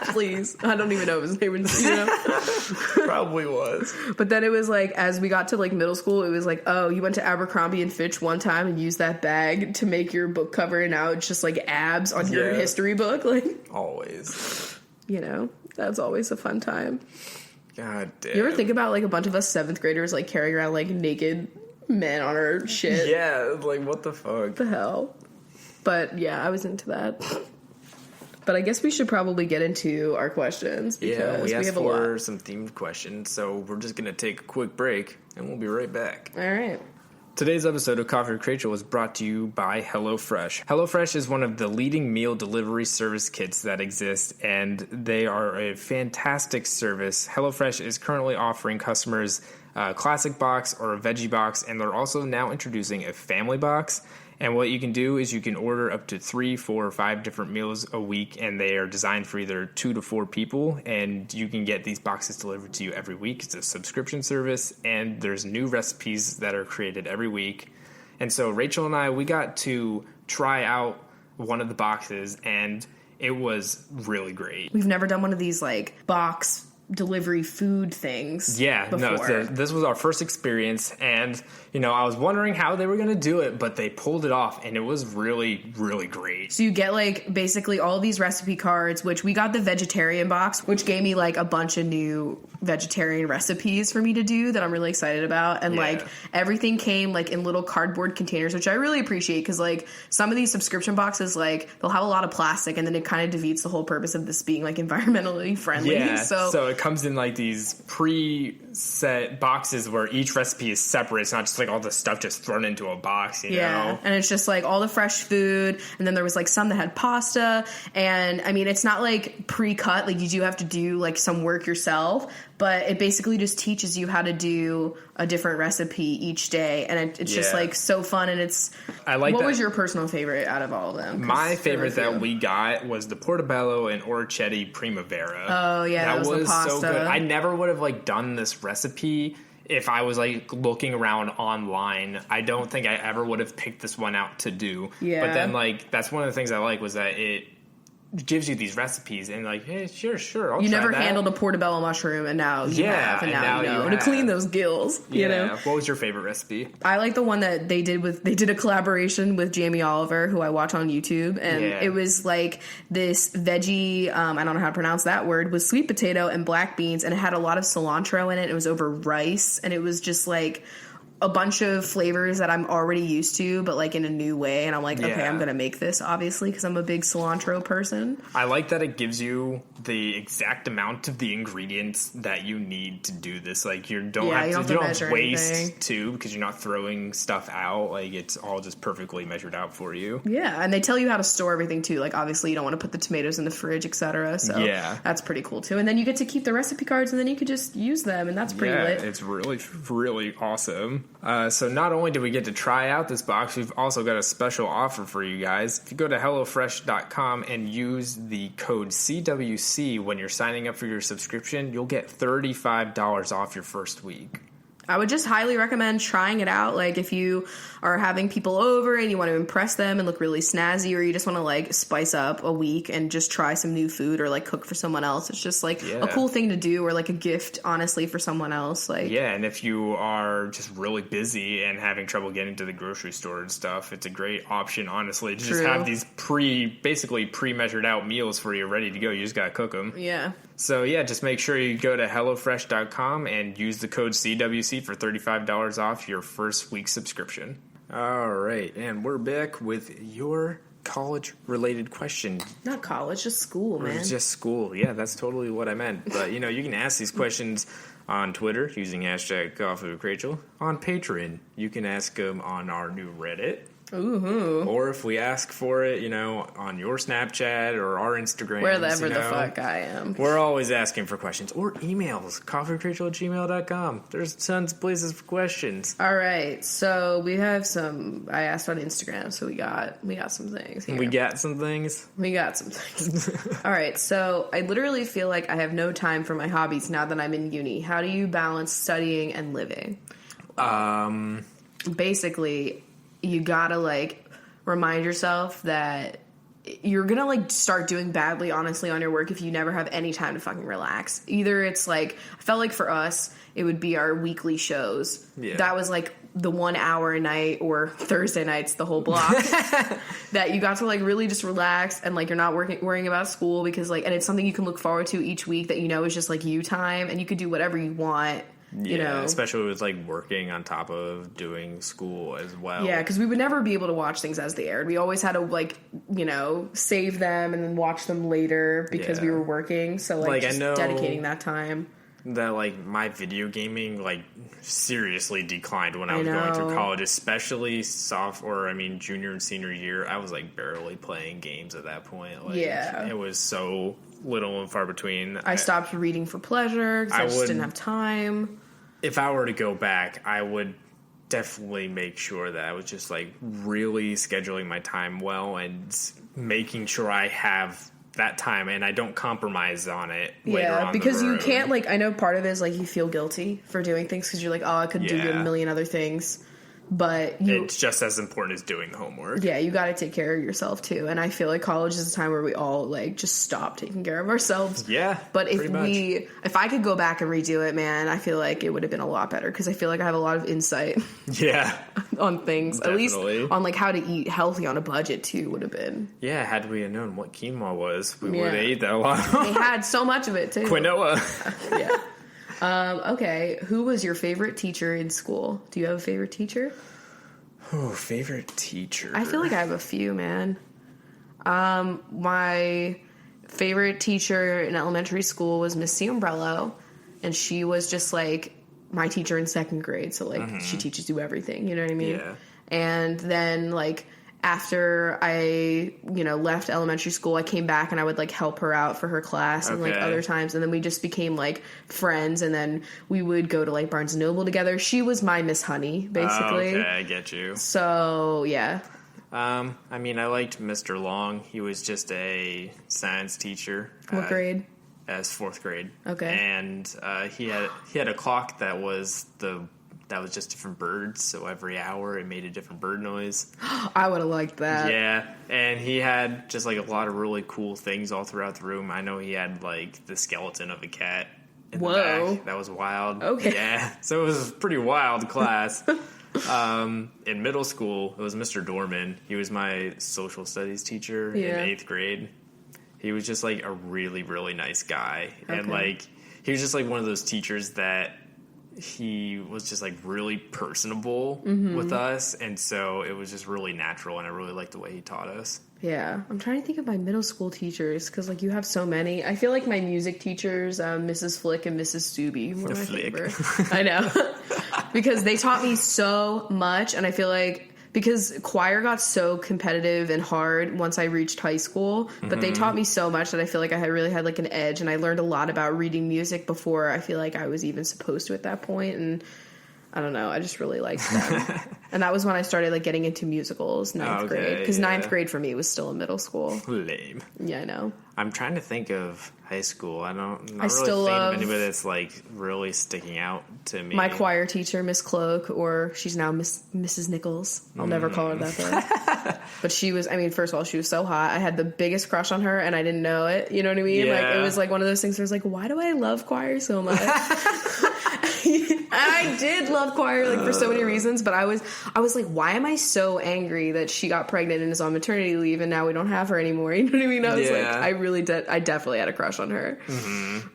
please. I don't even know if his name was, Probably was. But then it was, like, as we got to, like, middle school, it was like, oh, you went to Abercrombie and Fitch one time and used that bag to make your book cover, and now it's just, like, abs on your history book. Like, always. That's always a fun time. God damn. You ever think about, like, a bunch of us 7th graders, like, carrying around, like, naked men on our shit? Yeah, like, what the fuck? What the hell? But, yeah, I was into that. But I guess we should probably get into our questions, because we asked have a for lot. some themed questions, so we're just going to take a quick break, and we'll be right back. All right. Today's episode of Coffee with Chrachel is brought to you by HelloFresh. HelloFresh is one of the leading meal delivery service kits that exist, and they are a fantastic service. HelloFresh is currently offering customers a classic box or a veggie box, and they're also now introducing a family box. And what you can do is you can order up to 3, 4, or 5 different meals a week, and they are designed for either 2 to 4 people, and you can get these boxes delivered to you every week. It's a subscription service, and there's new recipes that are created every week. And so Rachel and I, we got to try out one of the boxes, and it was really great. We've never done one of these, like, box delivery food things before. This was our first experience, and I was wondering how they were going to do it, but they pulled it off, and it was really, really great. So you get, like, basically all these recipe cards, which we got the vegetarian box, which gave me, like, a bunch of new vegetarian recipes for me to do that I'm really excited about, and like everything came like in little cardboard containers, which I really appreciate, because like some of these subscription boxes, like they'll have a lot of plastic, and then it kind of defeats the whole purpose of this being like environmentally friendly. So it comes in like these pre-set boxes where each recipe is separate. It's not just like all the stuff just thrown into a box, you know? And it's just like all the fresh food, and then there was like some that had pasta, and I mean it's not like pre-cut, like you do have to do like some work yourself, but it basically just teaches you how to do a different recipe each day, and it's just like so fun. And it's what was your personal favorite out of all of them? My favorite that we got was the portobello and orecchiette primavera. Oh yeah, that was so good. I never would have like done this recipe if I was like looking around online. I don't think I ever would have picked this one out to do. But then like that's one of the things I like was that it gives you these recipes and like, hey, sure, I'll try that. You never handled a portobello mushroom, and now you have, and now you know to clean those gills. You know? What was your favorite recipe? I like the one that they did a collaboration with Jamie Oliver, who I watch on YouTube, and it was like this veggie, I don't know how to pronounce that word, with sweet potato and black beans, and it had a lot of cilantro in it. It was over rice, and it was just like a bunch of flavors that I'm already used to, but like in a new way. And I'm like, okay, I'm going to make this, obviously, because I'm a big cilantro person. I like that it gives you the exact amount of the ingredients that you need to do this. Like you don't have to waste too, because you're not throwing stuff out. Like it's all just perfectly measured out for you. Yeah. And they tell you how to store everything too. Like obviously you don't want to put the tomatoes in the fridge, etc. So that's pretty cool too. And then you get to keep the recipe cards, and then you could just use them, and that's pretty lit. It's really, really awesome. So not only do we get to try out this box, we've also got a special offer for you guys. If you go to HelloFresh.com and use the code CWC when you're signing up for your subscription, you'll get $35 off your first week. I would just highly recommend trying it out. Like if you are having people over and you want to impress them and look really snazzy, or you just want to like spice up a week and just try some new food, or like cook for someone else. It's just like a cool thing to do, or like a gift, honestly, for someone else. Like and if you are just really busy and having trouble getting to the grocery store and stuff, it's a great option, honestly, to just have these basically pre-measured out meals for you ready to go. You just got to cook them. Yeah. So, just make sure you go to HelloFresh.com and use the code CWC for $35 off your first week subscription. All right, and we're back with your college-related question. Not college, just school, man. It's just school. Yeah, that's totally what I meant. But, you can ask these questions on Twitter using hashtag CoffeeWithChrachel. On Patron, you can ask them on our new Reddit. Ooh. Or if we ask for it, on your Snapchat or our Instagram. Wherever the fuck I am. We're always asking for questions. Or emails, coffeewithchrachel@gmail.com. There's tons of places for questions. All right. So we have I asked on Instagram, so we got some things here. We got some things? We got some things. All right. So I literally feel like I have no time for my hobbies now that I'm in uni. How do you balance studying and living? basically you gotta, like, remind yourself that you're gonna, like, start doing badly, honestly, on your work if you never have any time to fucking relax. Either it's, like, I felt like for us, it would be our weekly shows. Yeah. That was, like, the 1 hour a night, or Thursday nights, the whole block, that you got to, like, really just relax, and, like, you're not worrying about school, because, like, and it's something you can look forward to each week that you know is just, like, you time, and you could do whatever you want. You know, especially with, like, working on top of doing school as well. Yeah, because we would never be able to watch things as they aired. We always had to, like, you know, save them and then watch them later because we were working. So, like just dedicating that time. That, like, my video gaming, like, seriously declined when I was going through college, especially junior and senior year. I was, like, barely playing games at that point. Like, it was so little and far between. I stopped reading for pleasure because I just didn't have time. If I were to go back, I would definitely make sure that I was just, like, really scheduling my time well and making sure I have that time and I don't compromise on it later on. Yeah, because you can't, like, I know part of it is, like, you feel guilty for doing things because you're like, oh, I could do a million other things. But it's just as important as doing the homework. Yeah, you got to take care of yourself too. And I feel like college is a time where we all, like, just stop taking care of ourselves. Yeah, but if I could go back and redo it, man, I feel like it would have been a lot better because I feel like I have a lot of insight. Yeah, on things, definitely. At least on, like, how to eat healthy on a budget too would have been. Yeah, had we have known what quinoa was, we would have ate that a lot. They had so much of it too. Quinoa. Yeah. Okay, who was your favorite teacher in school? Do you have a favorite teacher? Oh, favorite teacher. I feel like I have a few, man. My favorite teacher in elementary school was Miss Ciombrello, and she was just, like, my teacher in second grade, so, like, she teaches you everything, you know what I mean? Yeah. And then, like, after I, you know, left elementary school, I came back and I would, like, help her out for her class and, like, other times. And then we just became, like, friends. And then we would go to, like, Barnes & Noble together. She was my Miss Honey, basically. Okay, I get you. So, yeah. I mean, I liked Mr. Long. He was just a science teacher. What grade? As fourth grade. Okay. And he had a clock that was just different birds, so every hour it made a different bird noise. I would have liked that. Yeah, and he had just, like, a lot of really cool things all throughout the room. I know he had, like, the skeleton of a cat in the back. That was wild. Okay. Yeah, so it was a pretty wild class. In middle school, it was Mr. Dorman. He was my social studies teacher in 8th grade. He was just, like, a really, really nice guy. Okay. And, like, he was just, like, one of those teachers that he was just, like, really personable with us, and so it was just really natural, and I really liked the way he taught us. Yeah, I'm trying to think of my middle school teachers, because, like, you have so many. I feel like my music teachers, Mrs. Flick and Mrs. Stubbe, were my favorite. I know. Because they taught me so much, and I feel like because choir got so competitive and hard once I reached high school, but they taught me so much that I feel like I really had, like, an edge, and I learned a lot about reading music before I feel like I was even supposed to at that point, and I don't know, I just really liked them. And that was when I started, like, getting into musicals, 9th grade, because 9th grade for me was still in middle school. Lame. Yeah, I know. I'm trying to think of high school. I'm not really thinking of anybody that's, like, really sticking out to me. My choir teacher, Miss Cloak, or she's now Mrs. Nichols. I'll never call her that though. But she was, I mean, first of all, she was so hot. I had the biggest crush on her, and I didn't know it. You know what I mean? Yeah. Like, it was like one of those things where I was like, why do I love choir so much? I did love choir, like, for so many reasons, but I was like, why am I so angry that she got pregnant and is on maternity leave and now we don't have her anymore? You know what I mean? I was like, I definitely had a crush on her.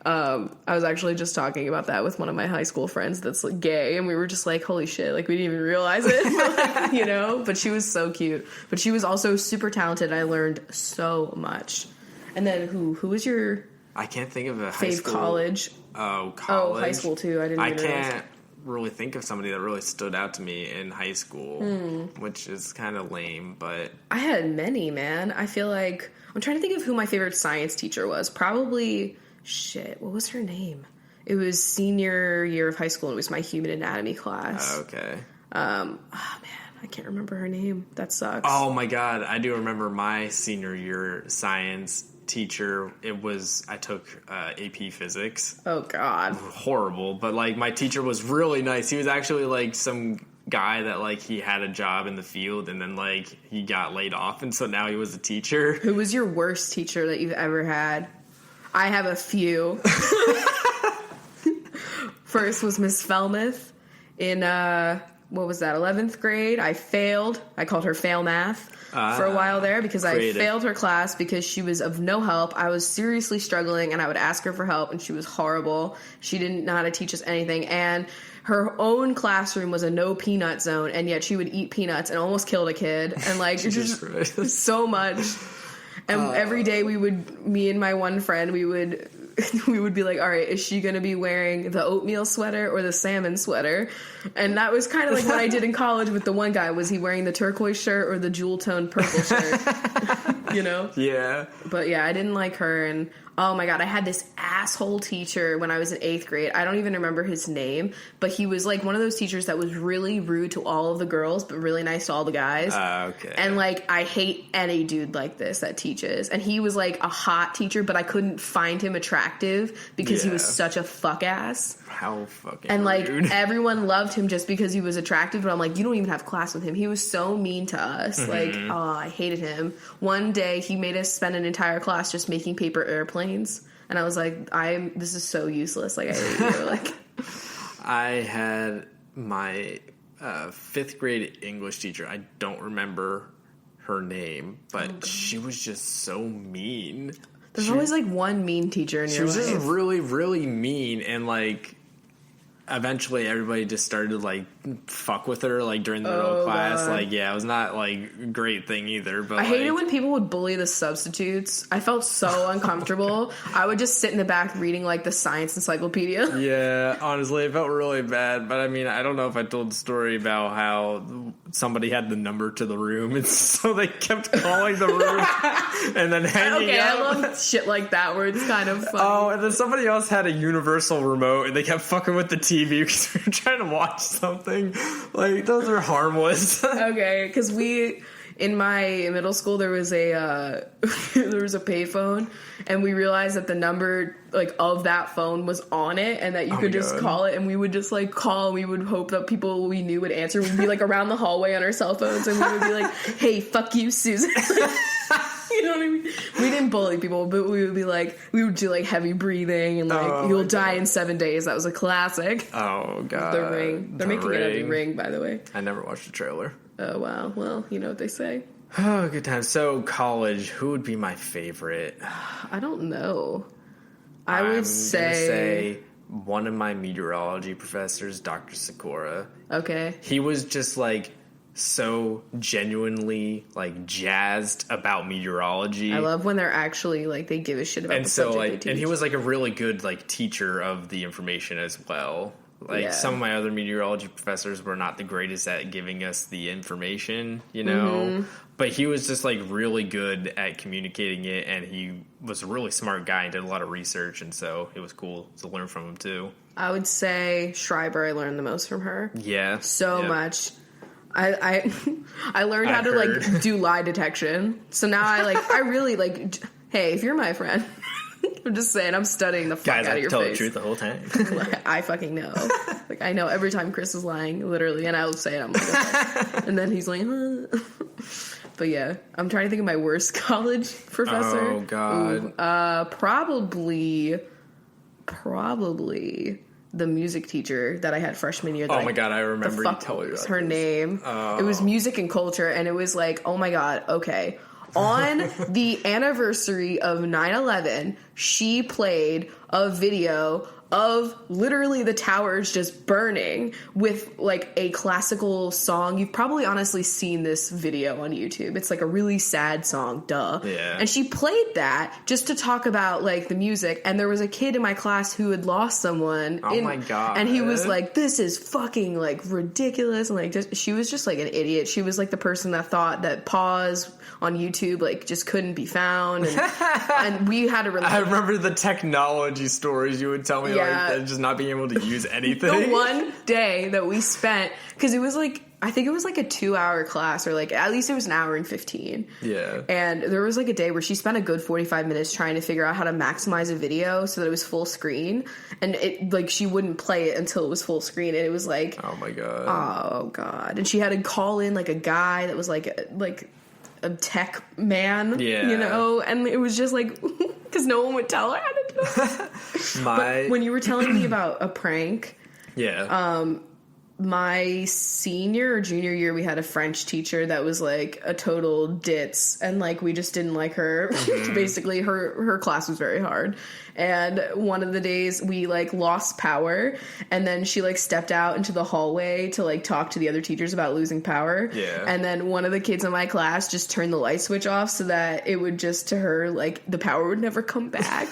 I was actually just talking about that with one of my high school friends that's, like, gay, and we were just like, holy shit, like, we didn't even realize it. Like, you know, but she was so cute, but she was also super talented. I learned so much. And then who was your I can't think of a high school college? Oh, college. Oh, high school too. I can't really think of somebody that really stood out to me in high school, which is kind of lame, but I had many, man. I feel like I'm trying to think of who my favorite science teacher was. Probably what was her name? It was senior year of high school, and it was my human anatomy class. Okay. Oh man, I can't remember her name. That sucks. Oh my god, I do remember my senior year science teacher. I took AP physics. Oh god, horrible. But, like, my teacher was really nice. He was actually, like, some guy that like he had a job in the field and then like he got laid off and so now he was a teacher. Who was your worst teacher that you've ever had? I have a few. First was Miss Felmuth in, what was that, 11th grade? I failed. I called her Fail Math for a while there because creative. I failed her class because she was of no help. I was seriously struggling, and I would ask her for help, and she was horrible. She didn't know how to teach us anything, and her own classroom was a no peanut zone, and yet she would eat peanuts and almost killed a kid, and like just so much. And every day me and my one friend, we would be like, all right, is she going to be wearing the oatmeal sweater or the salmon sweater? And that was kind of like what I did in college with the one guy. Was he wearing the turquoise shirt or the jewel-toned purple shirt? You know? Yeah. But yeah, I didn't like her. And oh my God, I had this asshole teacher when I was in 8th grade. I don't even remember his name, but he was like one of those teachers that was really rude to all of the girls, but really nice to all the guys. Okay. And like, I hate any dude like this that teaches. And he was like a hot teacher, but I couldn't find him attractive because he was such a fuck ass. How fucking And like rude. everyone loved him just because he was attractive, but I'm like, you don't even have class with him. He was so mean to us. Like, oh, I hated him. One day he made us spend an entire class just making paper airplanes. And I was like, this is so useless. Like, I hate you. Like, I had my 5th grade English teacher. I don't remember her name, but she was just so mean. There's always like one mean teacher in your life. She was just really, really mean, and like eventually everybody just started to like fuck with her like during the middle of class. God. Like, yeah, it was not like a great thing either. But I hated when people would bully the substitutes. I felt so uncomfortable. I would just sit in the back reading like the science encyclopedia. Yeah, honestly, it felt really bad. But I mean, I don't know if I told the story about how somebody had the number to the room, and so they kept calling the room and then hanging up. I love shit like that where it's kind of funny. Oh, and then somebody else had a universal remote, and they kept fucking with the TV because we were trying to watch something. Like, those are harmless. Okay, because in my middle school there was a payphone, and we realized that the number like of that phone was on it, and that you could just call it, and we would just like call, and we would hope that people we knew would answer. We'd be like around the hallway on our cell phones, and we would be like, "Hey, fuck you, Susan." You know what I mean? We didn't bully people, but we would do like heavy breathing and like you'll die in 7 days. That was a classic. Oh god, The Ring. They're making it a Ring, by the way. I never watched the trailer. Oh wow. Well, you know what they say. Oh, good times. So college, who would be my favorite? I don't know. I I'm would gonna say one of my meteorology professors, Dr. Sikora. okay. He was just like so genuinely like jazzed about meteorology. I love when they're actually like they give a shit about and the so subject like they teach. and he was like a really good like teacher of the information as well. Like some of my other meteorology professors were not the greatest at giving us the information, you know, but he was just like really good at communicating it, and he was a really smart guy and did a lot of research, and so it was cool to learn from him too. I would say Schreiber. I learned the most from her. Yeah, So much. I learned how to like do lie detection. So now I really like. Hey, if you're my friend, I'm just saying I'm studying the fuck out of your tell face. the truth the whole time. I fucking know. Like I know every time Chris is lying, literally, and I'll say it. I'm like, okay. And then he's like, huh. But yeah, I'm trying to think of my worst college professor. Oh god. Ooh, probably the music teacher that I had freshman year. Oh my god, I remember you telling me What was about her this. name? Oh. It was music and culture, and it was like, oh my god, okay. On the anniversary of 9/11, she played a video of literally the towers just burning with like a classical song. You've probably honestly seen this video on YouTube. It's like a really sad song, duh. Yeah. And she played that just to talk about like the music. And there was a kid in my class who had lost someone. Oh my god. And he was like, this is fucking like ridiculous. And like, she was just like an idiot. She was like the person that thought that pause on YouTube like just couldn't be found. And, and we had to I remember the technology stories you would tell me, Yeah. like just not being able to use anything. The one day that we spent, because it was like I think it was like a 2-hour class, or like at least it was an hour and 15. Yeah. And there was like a day where she spent a good 45 minutes trying to figure out how to maximize a video so that it was full screen. And it like she wouldn't play it until it was full screen. And it was like, oh my God. Oh God. And she had to call in like a guy that was like a tech man, yeah. you know? And it was just like, because no one would tell her how to do it. But when you were telling me about a prank. Yeah. My senior or junior year, we had a French teacher that was like a total ditz, and like we just didn't like her. Mm-hmm. Basically, her class was very hard. And one of the days we like lost power, and then she like stepped out into the hallway to like talk to the other teachers about losing power. Yeah. And then one of the kids in my class just turned the light switch off so that it would just, to her, like the power would never come back.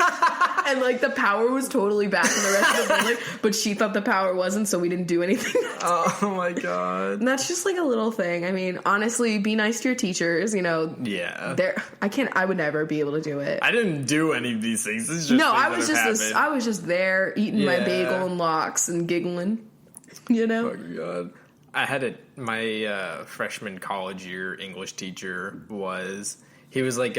And like the power was totally back in the rest of the building, but she thought the power wasn't, so we didn't do anything. Oh my God. And that's just like a little thing. I mean, honestly, be nice to your teachers, you know. Yeah. I would never be able to do it. I didn't do any of these things. It's just I was just there eating my bagel and lox and giggling, you know. Oh my God. I had my freshman college year English teacher he was like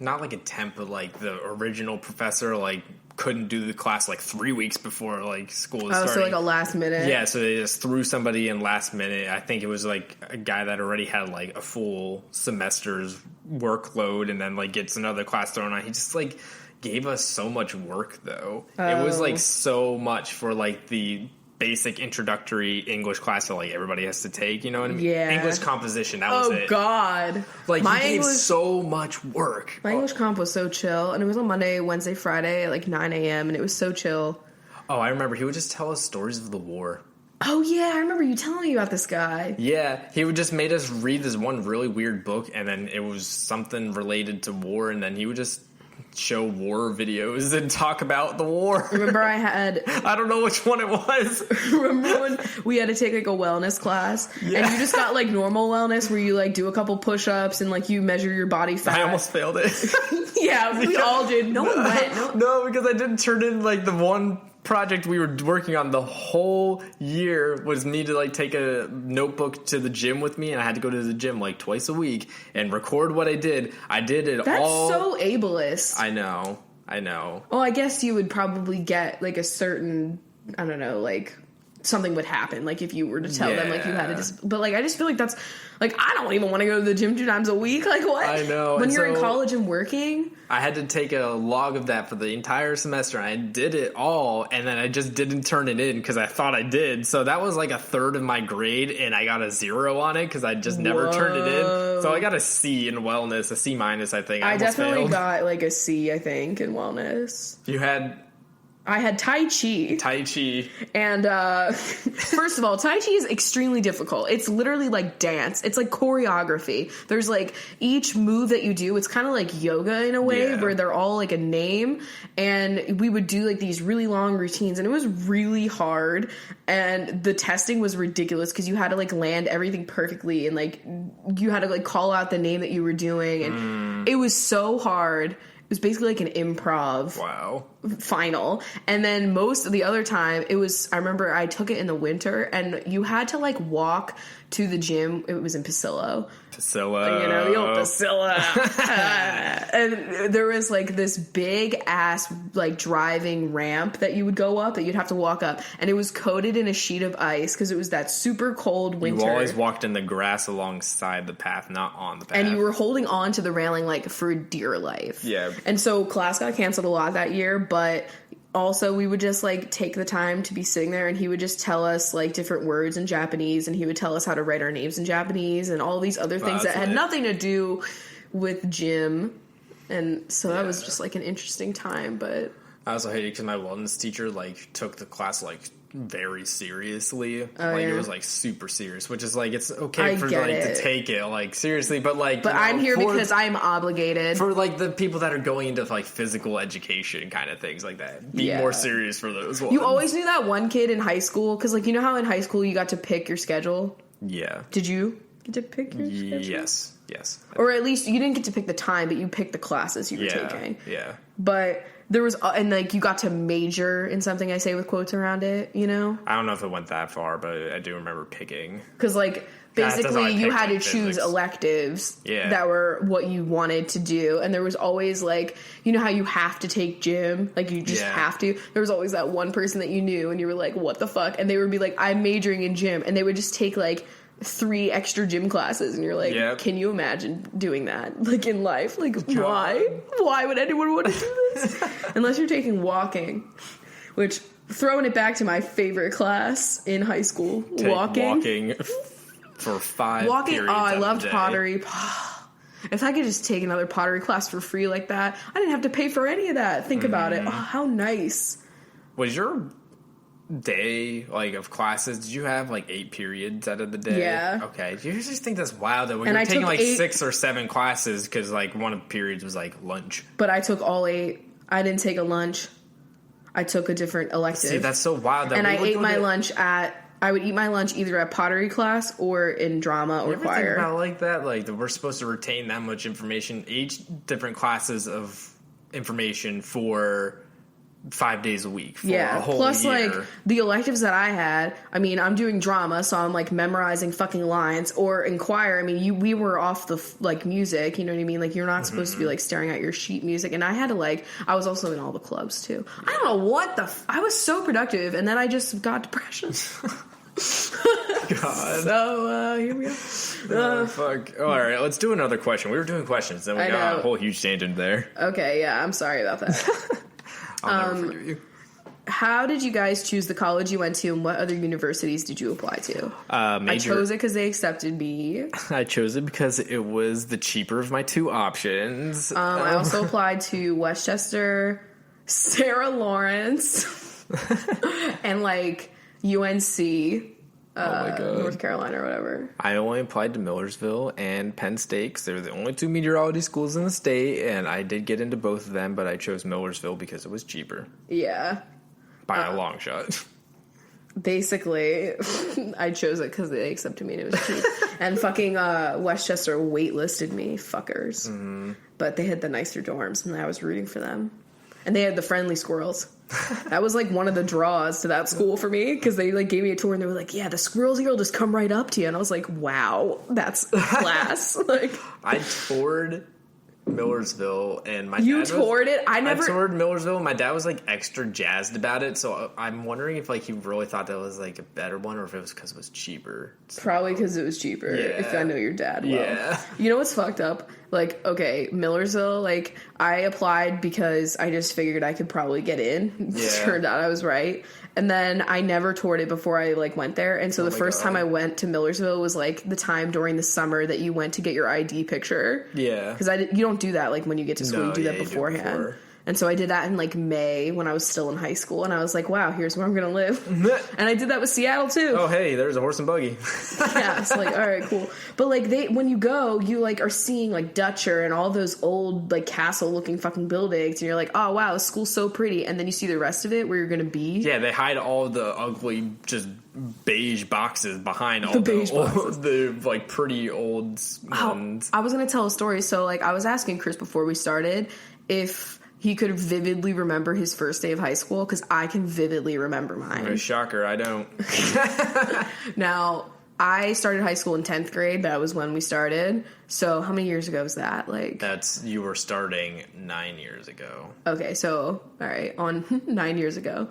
not like a temp, but like the original professor, like couldn't do the class like 3 weeks before like school was starting. So like a last minute. Yeah, so they just threw somebody in last minute. I think it was like a guy that already had like a full semester's workload, and then like gets another class thrown on. He just like gave us so much work though. It was like so much for like the basic introductory English class that like everybody has to take, you know what I mean? Yeah. English composition, that was it. Oh God. Like he gave so much work. My English comp was so chill, and it was on Monday, Wednesday, Friday at like 9 a.m. and it was so chill. Oh, I remember he would just tell us stories of the war. Oh yeah, I remember you telling me about this guy. Yeah, he would just made us read this one really weird book, and then it was something related to war, and then he would just show war videos and talk about the war. Remember I don't know which one it was. Remember when we had to take like a wellness class, and you just got like normal wellness where you like do a couple push-ups and like you measure your body fat. I almost failed it. Yeah, we all did. No one went. No, because I didn't turn in like the one project we were working on the whole year was me to like take a notebook to the gym with me, and I had to go to the gym like twice a week and record what I did. I did it all. That's so ableist. I know. Well, I guess you would probably get like a certain, I don't know, like something would happen, like if you were to tell them like you had to just, but like I just feel like that's like I don't even want to go to the gym 2 times a week. Like what? I know. When you're in college and working, I had to take a log of that for the entire semester. I did it all, and then I just didn't turn it in because I thought I did. So that was like a third of my grade, and I got a 0 on it because I just never turned it in. So I got a C in wellness, a C minus, I think. I definitely failed. got like a C, I think, in wellness. I had Tai Chi. And first of all, Tai Chi is extremely difficult. It's literally like dance. It's like choreography. There's like each move that you do, it's kind of like yoga in a way, where they're all like a name. And we would do like these really long routines, and it was really hard. And the testing was ridiculous because you had to like land everything perfectly, and like you had to like call out the name that you were doing. And it was so hard. It was basically like an improv final. And then most of the other time, I remember I took it in the winter, and you had to like walk to the gym. It was in Pasillo. You know, the old Pasillo. And there was like this big ass like driving ramp that you would go up, that you'd have to walk up. And it was coated in a sheet of ice because it was that super cold winter. You always walked in the grass alongside the path, not on the path. And you were holding on to the railing like for dear life. Yeah. And so class got canceled a lot that year, but also we would just like take the time to be sitting there, and he would just tell us like different words in Japanese, and he would tell us how to write our names in Japanese and all these other things that had nothing to do with gym. And so that was just like an interesting time. But I also hated because my wellness teacher like took the class like very seriously. It was like super serious, which is like it's okay to take it like seriously, but like I'm here because I'm obligated for like the people that are going into like physical education kind of things like that. Be more serious for those ones. You always knew that one kid in high school, because like you know how in high school you got to pick your schedule. Yeah. Did you get to pick your schedule? Yes. Or at least you didn't get to pick the time, but you picked the classes you were taking. Yeah. But there was, and like you got to major in something, I say with quotes around it, you know? I don't know if it went that far, but I do remember picking. Because like basically you had to choose electives that were what you wanted to do, and there was always like, you know how you have to take gym, like you just have to. There was always that one person that you knew, and you were like, what the fuck? And they would be like, I'm majoring in gym, and they would just take like 3 extra gym classes, and you're like, can you imagine doing that like in life? Like, why would anyone want to do this? Unless you're taking walking, which, throwing it back to my favorite class in high school, walking for 5 walking. periods. I loved pottery. If I could just take another pottery class for free like that, I didn't have to pay for any of that. Think about it. Oh, how nice. Was your day like of classes, did you have like 8 periods out of the day? Yeah. Okay. Do you just think that's wild that we were taking like 6 or 7 classes because like one of the periods was like lunch? But I took all 8. I didn't take a lunch. I took a different elective. See, that's so wild. And I ate my lunch I would eat my lunch either at pottery class or in drama or choir. Think about like that, like that we're supposed to retain that much information, 8 different classes of information for 5 days a week for a whole plus year. Like the electives that I had, I mean, I'm doing drama, so I'm like memorizing fucking lines, or in choir, I mean, we were off the like music, you know what I mean? Like you're not supposed to be like staring at your sheet music, and I had to like, I was also in all the clubs too. I don't know what I was so productive, and then I just got depression. God. So here we go. Fuck. Oh, all right, let's do another question. We were doing questions, then we got a whole huge tangent there. Okay, yeah, I'm sorry about that. I'll never forgive you. How did you guys choose the college you went to, and what other universities did you apply to? I chose it because they accepted me. I chose it because it was the cheaper of my 2 options. I also applied to Westchester, Sarah Lawrence, and like UNC. North Carolina or whatever. I only applied to Millersville and Penn State because they were the only 2 meteorology schools in the state, and I did get into both of them, but I chose Millersville because it was cheaper. Yeah. By a long shot. Basically, I chose it because they accepted me and it was cheap. And fucking Westchester waitlisted me, fuckers. Mm-hmm. But they had the nicer dorms, and I was rooting for them. And they had the friendly squirrels. That was like one of the draws to that school for me, because they like gave me a tour and they were like, yeah, the squirrels here will just come right up to you. And I was like, wow, that's class. Like, I toured Millersville, and I toured Millersville, and my dad was like extra jazzed about it, so I'm wondering if like he really thought that was like a better one, or if it was because it was cheaper. Probably because it was cheaper. If I know your dad well. Yeah. You know what's fucked up? Like, okay, Millersville, like, I applied because I just figured I could probably get in. Turned out I was right. And then I never toured it before I, like, went there. And so the first time I went to Millersville was, like, the time during the summer that you went to get your ID picture. Yeah. Because you don't do that, like, when you get to school. You do that beforehand. And so I did that in, like, May when I was still in high school. And I was like, wow, here's where I'm going to live. And I did that with Seattle, too. Oh, hey, there's a horse and buggy. Yeah, it's like, all right, cool. But, like, when you go, you, like, are seeing, like, Dutcher and all those old, like, castle-looking fucking buildings. And you're like, oh, wow, this school's so pretty. And then you see the rest of it where you're going to be. Yeah, they hide all the ugly, just beige boxes behind all the like, pretty old ones. I was going to tell a story. So, like, I was asking Chris before we started if he could vividly remember his first day of high school, because I can vividly remember mine. Shocker, I don't. Now, I started high school in 10th grade. That was when we started. So how many years ago was that? Like, you were starting 9 years ago. Okay, so, all right, on 9 years ago,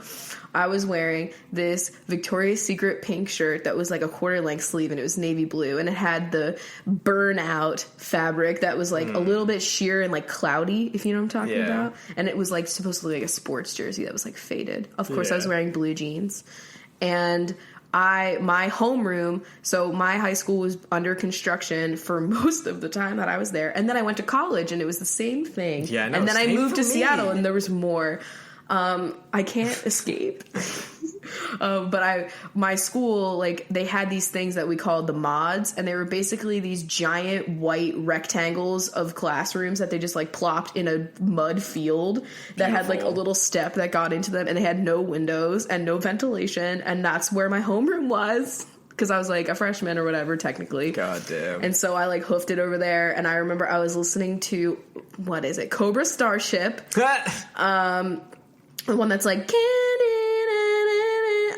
I was wearing this Victoria's Secret pink shirt that was like a quarter-length sleeve, and it was navy blue, and it had the burnout fabric that was like a little bit sheer and like cloudy, if you know what I'm talking about. And it was like supposed to look like a sports jersey that was like faded. Of course, I was wearing blue jeans. And my homeroom, so my high school was under construction for most of the time that I was there. And then I went to college, and it was the same thing. Yeah, no, and then I moved to Seattle, and there was more. I can't escape. But my school, like, they had these things that we called the mods, and they were basically these giant white rectangles of classrooms that they just, like, plopped in a mud field that had, like, a little step that got into them, and they had no windows and no ventilation, and that's where my homeroom was. because I was like a freshman or whatever, technically. God damn. And so I like hoofed it over there, and I remember I was listening to, what is it, Cobra Starship. The one that's like,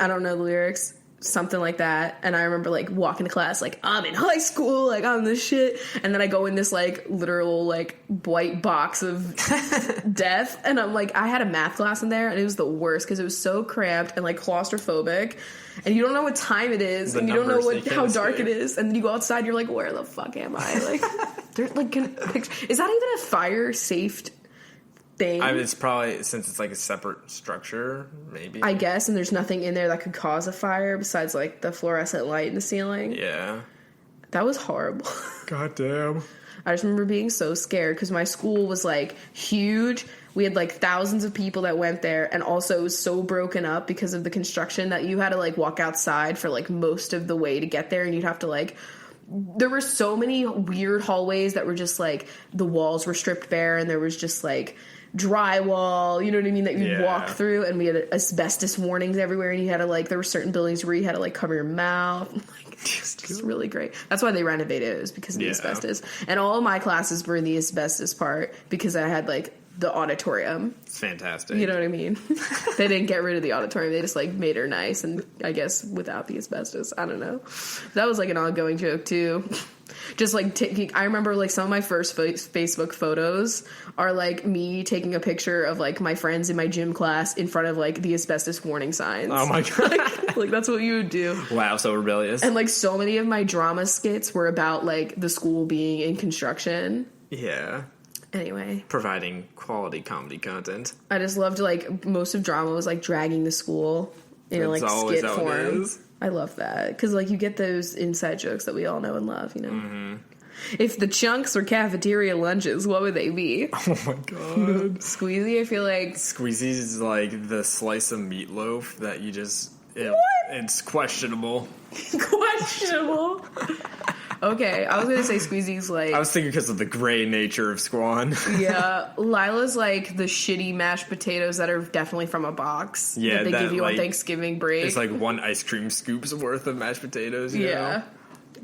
I don't know the lyrics. Something like that. And I remember like walking to class like, I'm in high school, like I'm this shit, and then I go in this like literal like white box of death, and I'm like, I had a math class in there and it was the worst because it was so cramped and like claustrophobic, and you don't know what time it is, and you don't know how dark it is, and then you go outside, you're like, where the fuck am I? Like there's like, is that even a fire safe thing? I mean, it's probably, since it's like a separate structure, maybe. I guess, and there's nothing in there that could cause a fire besides like the fluorescent light in the ceiling. Yeah. That was horrible. God damn. I just remember being so scared because my school was like huge. We had like thousands of people that went there, and also it was so broken up because of the construction that you had to like walk outside for like most of the way to get there, and you'd have to like, there were so many weird hallways that were just like, the walls were stripped bare and there was just like drywall, you know what I mean, that you'd walk through, and we had asbestos warnings everywhere, and you had to like, there were certain buildings where you had to like cover your mouth. Like, it's just really great. That's why they renovated it, was because of the asbestos. And all of my classes were in the asbestos part because I had like the auditorium. It's fantastic. You know what I mean? They didn't get rid of the auditorium. They just like made her nice, and I guess without the asbestos. I don't know. That was like an ongoing joke too. Just like taking, I remember like some of my first Facebook photos are like me taking a picture of like my friends in my gym class in front of like the asbestos warning signs. Oh my God. Like that's what you would do. Wow, so rebellious. And like so many of my drama skits were about like the school being in construction. Yeah. Anyway. Providing quality comedy content. I just loved like, most of drama was like dragging the school in like skit form. I love that because like you get those inside jokes that we all know and love, you know. Mm-hmm. If the chunks were cafeteria lunches, what would they be? Oh my God. Squeezy, I feel like Squeezy is like the slice of meatloaf that you just, it's questionable. Questionable. Okay, I was gonna say Squeezy's like, I was thinking because of the gray nature of Squan. Yeah, Lila's like the shitty mashed potatoes that are definitely from a box. Yeah, that they give you like, on Thanksgiving break. It's like one ice cream scoop's worth of mashed potatoes. You know?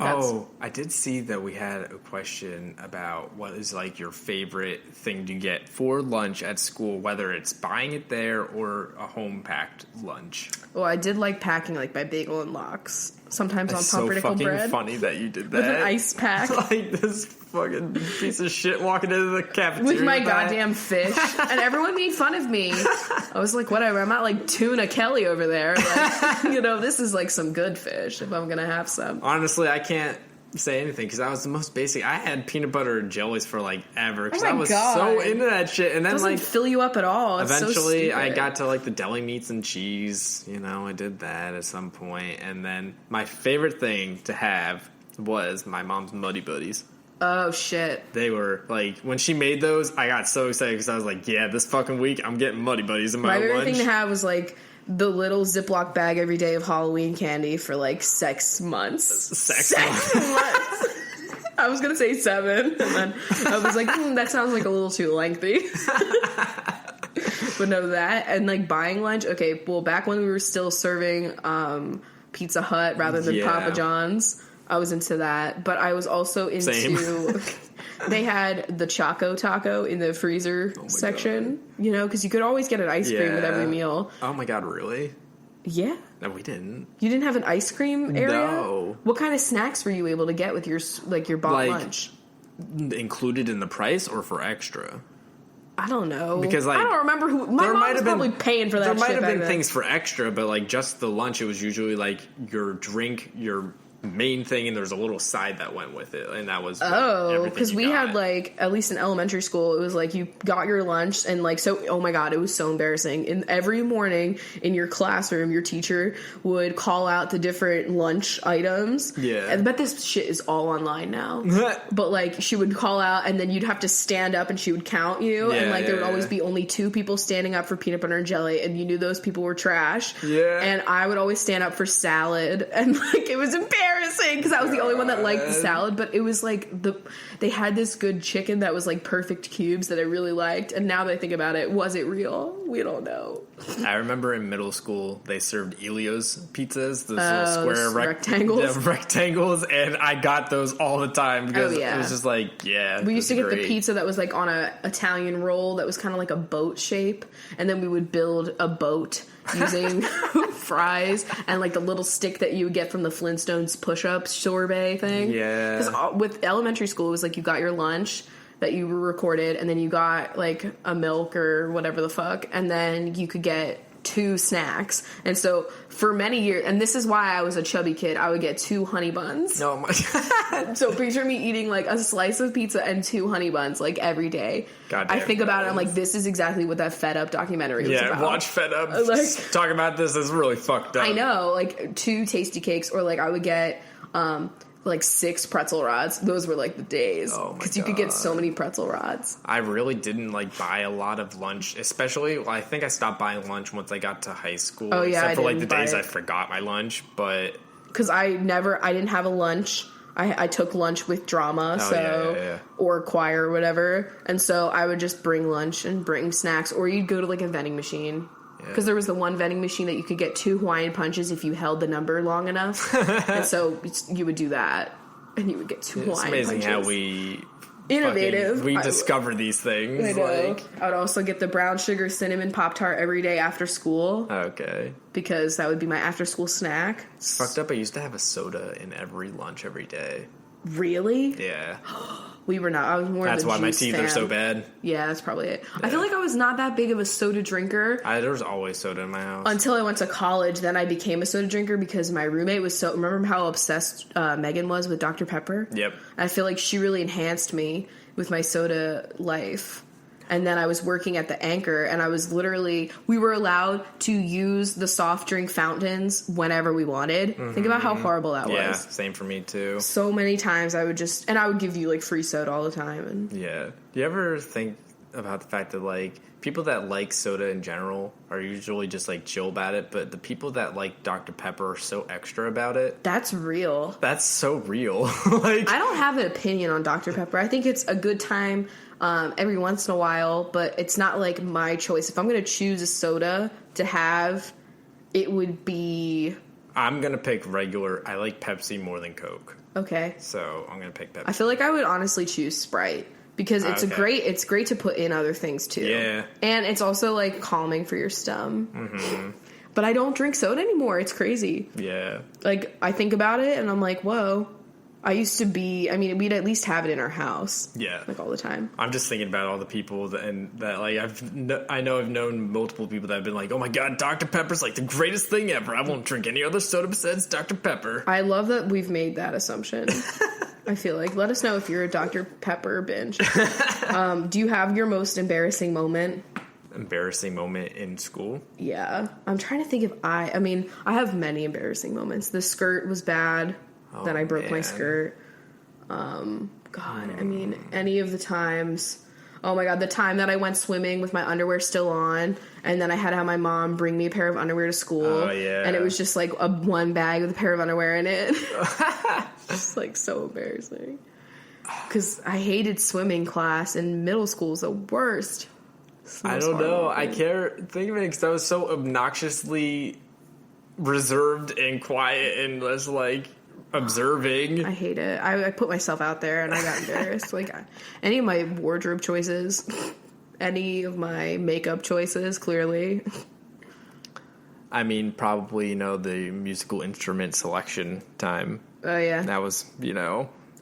Oh, I did see that we had a question about what is like your favorite thing to get for lunch at school, whether it's buying it there or a home packed lunch. Well, I did like packing like my bagel and lox. Sometimes It's on so pumpernickel fucking bread. funny that you did that. With an ice pack. Like this fucking piece of shit walking into the cafeteria With my goddamn fish. And everyone made fun of me. I was like, whatever, I'm not like Tuna Kelly over there. Like, you know, this is like some good fish if I'm gonna have some. Honestly, I can't say anything because that was the most basic. I had peanut butter and jellies for like ever because I was so into that shit, and then doesn't like fill you up at all. It's eventually so I got to like the deli meats and cheese. You know, I did that at some point, and then my favorite thing to have was my mom's Muddy Buddies. Oh shit! They were like, when she made those, I got so excited because I was like, yeah, this fucking week I'm getting Muddy Buddies in my lunch. My favorite thing to have was like the little Ziploc bag every day of Halloween candy for like 6 months. Sex months. I was gonna say 7, and then I was like, that sounds like a little too lengthy. But no, that and like buying lunch. Okay, well, back when we were still serving Pizza Hut rather than Papa John's, I was into that. But I was also into. They had the Choco Taco in the freezer section, God. You know, because you could always get an ice cream with every meal. Oh my God, really? Yeah. No, we didn't. You didn't have an ice cream area? No. What kind of snacks were you able to get with your bought lunch? Included in the price or for extra? I don't know. Because like, I don't remember who. My mom was probably paying for that. There might shit have been then. things for extra, but like just the lunch, it was usually like your drink, your main thing, and there was a little side that went with it, and that was because we had like, at least in elementary school, it was like you got your lunch, and like, so oh my God, it was so embarrassing. And every morning in your classroom, your teacher would call out the different lunch items. Yeah, I bet this shit is all online now. But like, she would call out, and then you'd have to stand up, and she would count you, and like there would always be only 2 people standing up for peanut butter and jelly, and you knew those people were trash. Yeah, and I would always stand up for salad, and like it was embarrassing because I was the only one that liked the salad, but it was like they had this good chicken that was like perfect cubes that I really liked, and now that I think about it, was it real? We don't know. I remember in middle school, they served Elio's pizzas, those little square rectangles. Rectangles, and I got those all the time because it was just like, we used to get the pizza that was like on a Italian roll that was kind of like a boat shape, and then we would build a boat using fries and like the little stick that you would get from the Flintstones push-up sorbet thing. Yeah. Because with elementary school, it was like you got your lunch that you recorded, and then you got like a milk or whatever the fuck, and then you could get 2 snacks. And so for many years, and this is why I was a chubby kid, I would get 2 honey buns. Oh my God. So picture me eating like a slice of pizza and 2 honey buns like every day. Goddamn, I think about it, I'm like, this is exactly what that Fed Up documentary was about. Yeah, watch Fed Up. Like, talk about this is really fucked up. I know, like 2 tasty cakes, or like I would get like 6 pretzel rods. Those were like the days. Oh my Because you could get so many pretzel rods. I really didn't like buy a lot of lunch, especially, I think I stopped buying lunch once I got to high school. Oh yeah, except for like the days I I forgot my lunch, but because I didn't have a lunch. I took lunch with drama, or choir or whatever, and so I would just bring lunch and bring snacks, or you'd go to like a vending machine. Because there was the one vending machine that you could get 2 Hawaiian punches if you held the number long enough. And so you would do that, and you would get 2 Hawaiian punches. It's amazing how we... Innovative. We discover these things. I know. I would also get the brown sugar cinnamon Pop-Tart every day after school. Okay. Because that would be my after-school snack. It's fucked up. I used to have a soda in every lunch every day. Really? Yeah. We were not. I was more That's of a why my juice teeth fan. are so bad. Yeah, that's probably it. Yeah. I feel like I was not that big of a soda drinker. There was always soda in my house. Until I went to college, then I became a soda drinker because my roommate was so... Remember how obsessed Megan was with Dr. Pepper? Yep. I feel like she really enhanced me with my soda life. And then I was working at the Anchor, and I was literally... We were allowed to use the soft drink fountains whenever we wanted. Mm-hmm. Think about how horrible that was. Yeah, same for me, too. So many times I would just... And I would give you, like, free soda all the time. And yeah. Do you ever think about the fact that, like, people that like soda in general are usually just, like, chill about it, but the people that like Dr. Pepper are so extra about it? That's real. That's so real. Like, I don't have an opinion on Dr. Pepper. I think it's a good time... every once in a while, but it's not like my choice. If I'm going to choose a soda to have, it would be... I'm going to pick regular. I like Pepsi more than Coke. Okay. So I'm going to pick Pepsi. I feel like I would honestly choose Sprite because it's it's great to put in other things too. Yeah. And it's also like calming for your stomach. Mm-hmm. But I don't drink soda anymore. It's crazy. Yeah. Like I think about it and I'm like, whoa. I used to be, I mean, we'd at least have it in our house. Yeah. Like all the time. I'm just thinking about all the people that like, I know I've known multiple people that have been like, oh my God, Dr. Pepper's like the greatest thing ever. I won't drink any other soda besides Dr. Pepper. I love that we've made that assumption. I feel like, let us know if you're a Dr. Pepper binge. Do you have your most embarrassing moment? Embarrassing moment in school? Yeah. I'm trying to think if I have many embarrassing moments. The skirt was bad. Then I broke my skirt. I mean, any of the times. Oh my God, the time that I went swimming with my underwear still on, and then I had to have my mom bring me a pair of underwear to school. Oh, yeah. And it was just like one bag with a pair of underwear in it. Just like so embarrassing. Because I hated swimming class, and middle school is the worst. I don't know. I can't think of it because I was so obnoxiously reserved and quiet and was like... observing. I hate it. I put myself out there and I got embarrassed. Like any of my wardrobe choices, any of my makeup choices, clearly. I mean, probably, the musical instrument selection time. Oh, yeah. That was,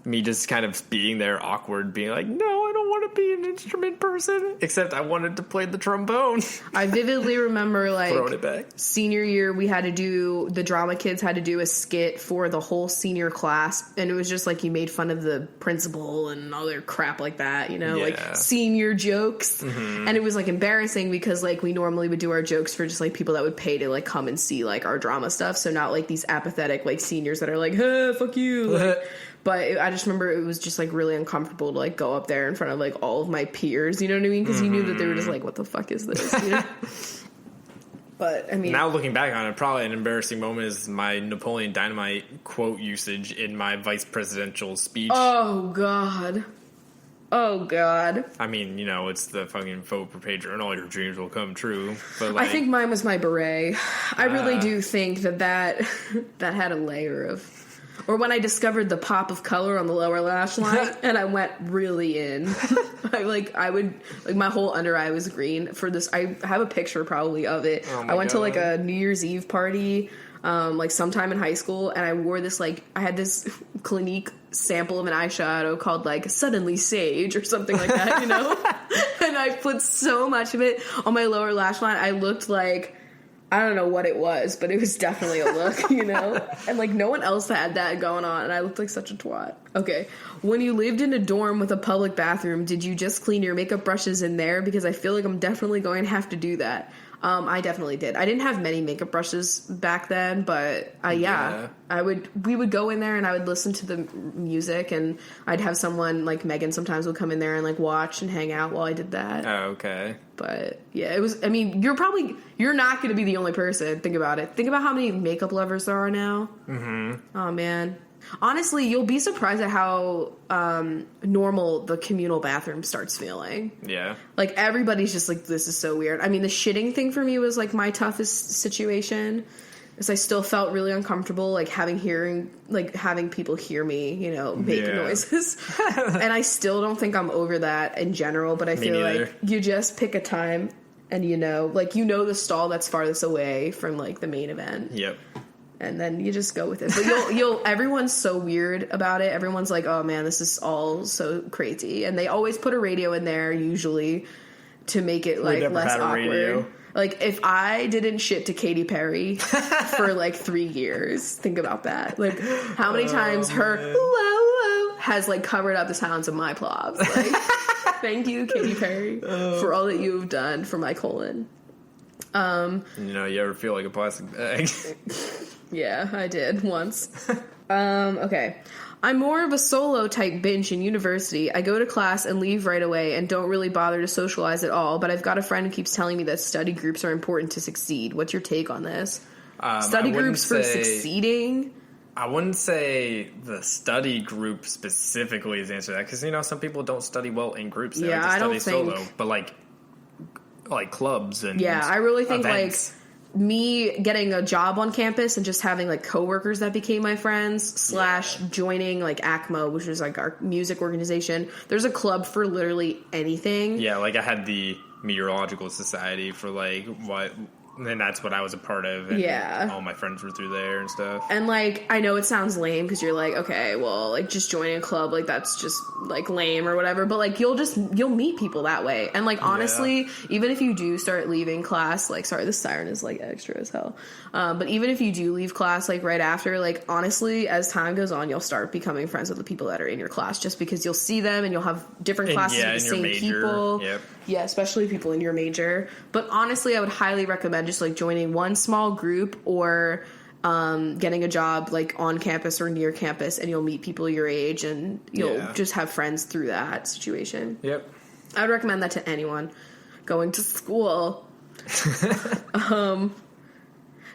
me just kind of being there awkward, being like, no, I don't want to be an instrument person. Except I wanted to play the trombone. I vividly remember, like, throwing it back. Senior year, the drama kids had to do a skit for the whole senior class. And it was just like you made fun of the principal and other crap like that, like senior jokes. Mm-hmm. And it was like embarrassing because like we normally would do our jokes for just like people that would pay to like come and see like our drama stuff. So not like these apathetic like seniors that are like, hey, fuck you. Like, but I just remember it was just, like, really uncomfortable to, like, go up there in front of, like, all of my peers, you know what I mean? Because you knew that they were just like, what the fuck is this, you know? But, I mean... Now looking back on it, probably an embarrassing moment is my Napoleon Dynamite quote usage in my vice presidential speech. Oh, God. Oh, God. I mean, it's the fucking faux per Patron. All your dreams will come true. But I think mine was my beret. I really do think that had a layer of... Or when I discovered the pop of color on the lower lash line, and I went really in. My whole under eye was green for this. I have a picture probably of it. Oh I went God. to a New Year's Eve party, sometime in high school, and I wore this, I had this Clinique sample of an eyeshadow called, Suddenly Sage or something like that, And I put so much of it on my lower lash line, I looked like... I don't know what it was, but it was definitely a look, And, no one else had that going on, and I looked like such a twat. Okay. When you lived in a dorm with a public bathroom, did you just clean your makeup brushes in there? Because I feel like I'm definitely going to have to do that. I definitely did. I didn't have many makeup brushes back then, but Yeah. we would go in there and I would listen to the music, and I'd have someone like Megan sometimes would come in there and watch and hang out while I did that. Oh, okay. But yeah, it was, you're not going to be the only person. Think about it. Think about how many makeup lovers there are now. Mm-hmm. Oh man. Honestly, you'll be surprised at how normal the communal bathroom starts feeling. Yeah. Everybody's just this is so weird. I mean, the shitting thing for me was my toughest situation, because I still felt really uncomfortable, having people hear me, make noises. And I still don't think I'm over that in general, but I feel like you just pick a time and the stall that's farthest away from the main event. Yep. And then you just go with it. But everyone's so weird about it. Everyone's like, oh man, this is all so crazy. And they always put a radio in there, usually, to make it, less awkward. If I didn't shit to Katy Perry for, 3 years, think about that. How many times her whoa has, covered up the sounds of my plops. Thank you, Katy Perry, for all that you have done for my colon. You ever feel like a plastic bag? Yeah, I did once. Okay. I'm more of a solo type bitch in university. I go to class and leave right away and don't really bother to socialize at all, but I've got a friend who keeps telling me that study groups are important to succeed. What's your take on this? Study groups for succeeding? I wouldn't say the study group specifically is the answer to that, because, some people don't study well in groups. They I study don't think... solo. But, clubs and I really think, events. Me getting a job on campus and just having coworkers that became my friends / joining ACMO, which is our music organization. There's a club for literally anything. Yeah, I had the Meteorological Society for and that's what I was a part of. And all my friends were through there and stuff. And I know it sounds lame because you're okay, well, just joining a club, that's just lame or whatever. But you'll meet people that way. And honestly, even if you do start leaving class, sorry, this siren is extra as hell. But even if you do leave class right after, honestly, as time goes on, you'll start becoming friends with the people that are in your class, just because you'll see them and you'll have different classes with the same people. Yep. Yeah, especially people in your major. But honestly, I would highly recommend just joining one small group or getting a job on campus or near campus, and you'll meet people your age and you'll just have friends through that situation. Yep. I would recommend that to anyone going to school.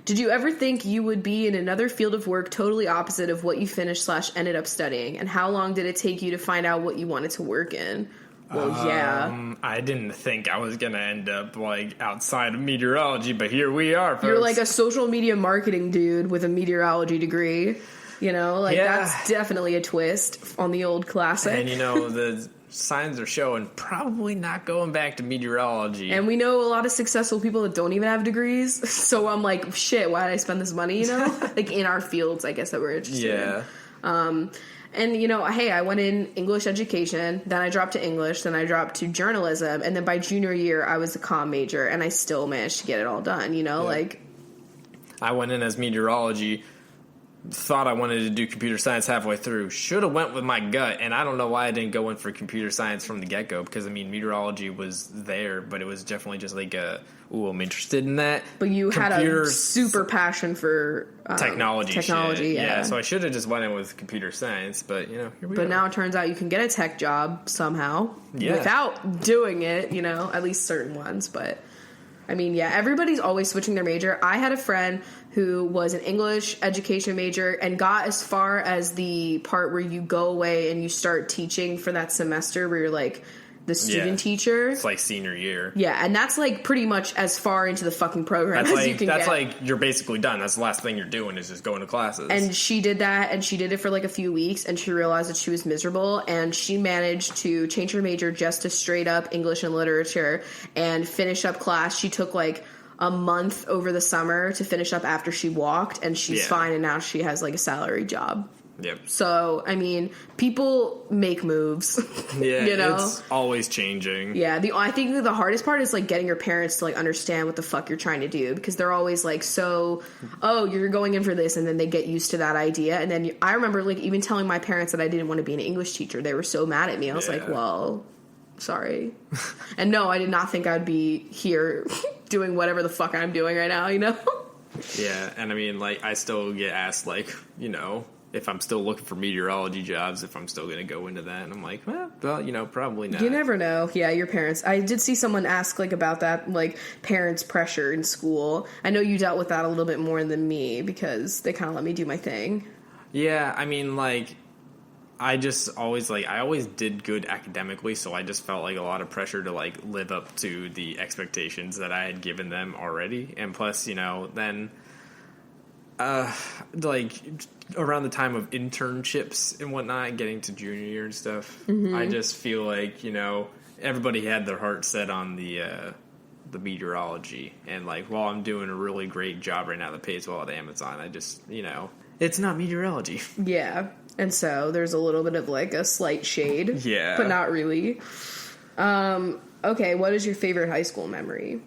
Did you ever think you would be in another field of work totally opposite of what you finished / ended up studying? And how long did it take you to find out what you wanted to work in? Well, yeah. I didn't think I was going to end up outside of meteorology, but here we are, folks. You're a social media marketing dude with a meteorology degree. That's definitely a twist on the old classic. And the signs are showing probably not going back to meteorology. And we know a lot of successful people that don't even have degrees. So I'm shit, why did I spend this money, in our fields, I guess, that we're interested in. And, hey, I went in English education, then I dropped to English, then I dropped to journalism, and then by junior year, I was a comm major, and I still managed to get it all done, I went in as meteorology, thought I wanted to do computer science halfway through, should have went with my gut, and I don't know why I didn't go in for computer science from the get-go, because, meteorology was there, but it was definitely just I'm interested in that. But you had a super passion for technology, yeah. So I should have just went in with computer science, but, here we are. But now it turns out you can get a tech job somehow without doing it, at least certain ones, but... I mean, yeah, everybody's always switching their major. I had a friend who was an English education major and got as far as the part where you go away and you start teaching for that semester where you're like the student teacher. It's like senior year. Yeah, and that's like pretty much as far into the fucking program as you can get. That's like you're basically done. That's the last thing you're doing is just going to classes. And she did that, and she did it for like a few weeks, and she realized that she was miserable, and she managed to change her major just to straight up English and literature and finish up class. She took like a month over the summer to finish up after she walked, and she's fine, and now she has like a salary job. Yep. So, I mean, people make moves. Yeah, you know? It's always changing. Yeah, I think that the hardest part is, like, getting your parents to, like, understand what the fuck you're trying to do. Because they're always, like, oh, you're going in for this, and then they get used to that idea. And then I remember, like, even telling my parents that I didn't want to be an English teacher. They were so mad at me. I was like, well, sorry. And no, I did not think I'd be here doing whatever the fuck I'm doing right now, you know? Yeah, and I mean, like, I still get asked, like, you know, if I'm still looking for meteorology jobs, if I'm still going to go into that. And I'm like, well, you know, probably not. You never know. Yeah, your parents. I did see someone ask, like, about that, like, parents' pressure in school. I know you dealt with that a little bit more than me because they kind of let me do my thing. Yeah, I mean, like, I always did good academically, so I just felt like a lot of pressure to, like, live up to the expectations that I had given them already. And plus, you know, then, like, around the time of internships and whatnot, getting to junior year and stuff, I just feel like, you know, everybody had their heart set on the meteorology. And, like, while I'm doing a really great job right now that pays well at Amazon, I just, you know, it's not meteorology. Yeah. And so there's a little bit of, like, a slight shade. Yeah. But not really. Okay, what is your favorite high school memory?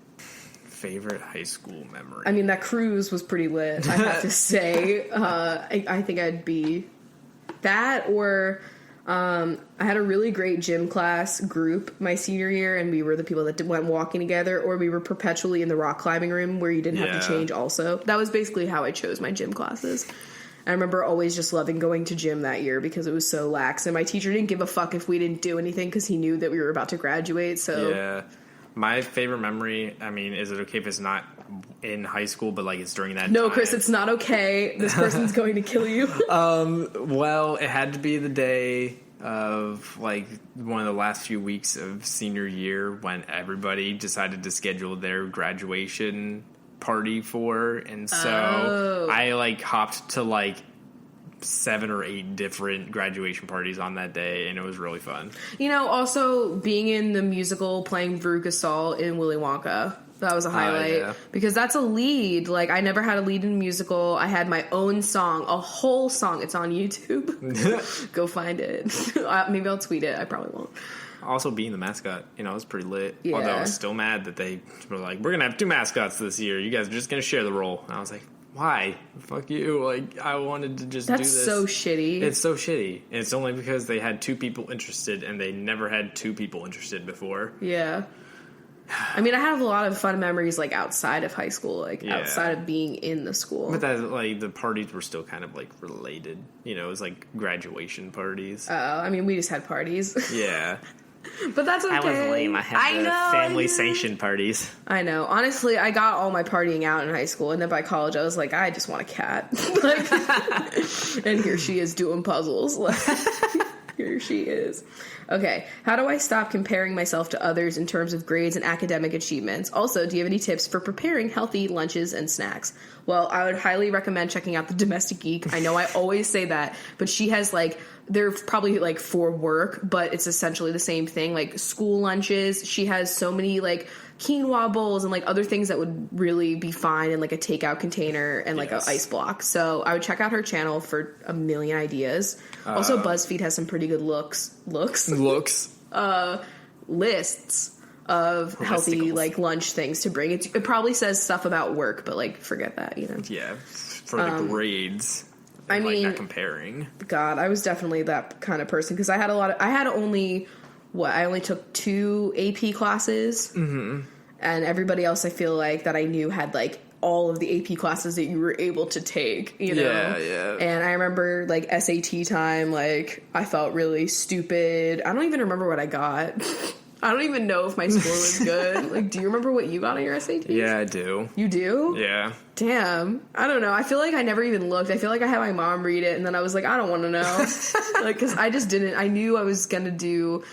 Favorite high school memory? I mean, that cruise was pretty lit, I have to say. I think I'd be that, or I had a really great gym class group my senior year, and we were the people that went walking together, or we were perpetually in the rock climbing room where you didn't have to change also. That was basically how I chose my gym classes. I remember always just loving going to gym that year because it was so lax, and my teacher didn't give a fuck if we didn't do anything because he knew that we were about to graduate, so... Yeah. My favorite memory, I mean, is it okay if it's not in high school, but, like, it's during that No, time? Chris, it's not okay. This person's going to kill you. Well, it had to be the day of, like, one of the last few weeks of senior year when everybody decided to schedule their graduation party and so I, like, hopped to, like, 7 or 8 different graduation parties on that day, and it was really fun. You know, also being in the musical playing Veruca Salt in Willy Wonka, that was a highlight because that's a lead. Like, I never had a lead in a musical. I had my own song, a whole song. It's on YouTube. Go find it. Maybe I'll tweet it. I probably won't. Also, being the mascot, you know, it was pretty lit. Yeah. Although I was still mad that they were like, we're gonna have 2 mascots this year. You guys are just gonna share the role. And I was like, why? Fuck you. Like, I wanted to just do this. That's so shitty. It's so shitty. And it's only because they had 2 people interested, and they never had 2 people interested before. Yeah. I mean, I have a lot of fun memories, like, outside of high school, like, outside of being in the school. But that, like, the parties were still kind of, like, related. You know, it was, like, graduation parties. I mean, we just had parties. Yeah. But that's okay. I was lame. I had family sanctioned parties. I know. Honestly, I got all my partying out in high school, and then by college, I was like, I just want a cat. Like, and here she is doing puzzles. Like, here she is. Okay, how do I stop comparing myself to others in terms of grades and academic achievements? Also, do you have any tips for preparing healthy lunches and snacks? Well, I would highly recommend checking out the Domestic Geek. I know I always say that, but she has, like, they're probably, like, for work, but it's essentially the same thing. Like, school lunches, she has so many, like, quinoa bowls and, like, other things that would really be fine in, like, a takeout container and, like, an ice block. So I would check out her channel for a million ideas. Also, BuzzFeed has some pretty good lists of healthy, like, lunch things to bring. It probably says stuff about work, but, like, forget that, you know? Yeah, for the grades. I mean, not comparing. God, I was definitely that kind of person because I only took 2 AP classes, and everybody else I feel like that I knew had, like, all of the AP classes that you were able to take, you know? Yeah. And I remember, like, SAT time, like, I felt really stupid. I don't even remember what I got. I don't even know if my score was good. Like, do you remember what you got on your SATs? Yeah, I do. You do? Yeah. Damn. I don't know. I feel like I never even looked. I feel like I had my mom read it, and then I was like, I don't want to know. Like, because I just didn't. I knew I was going to do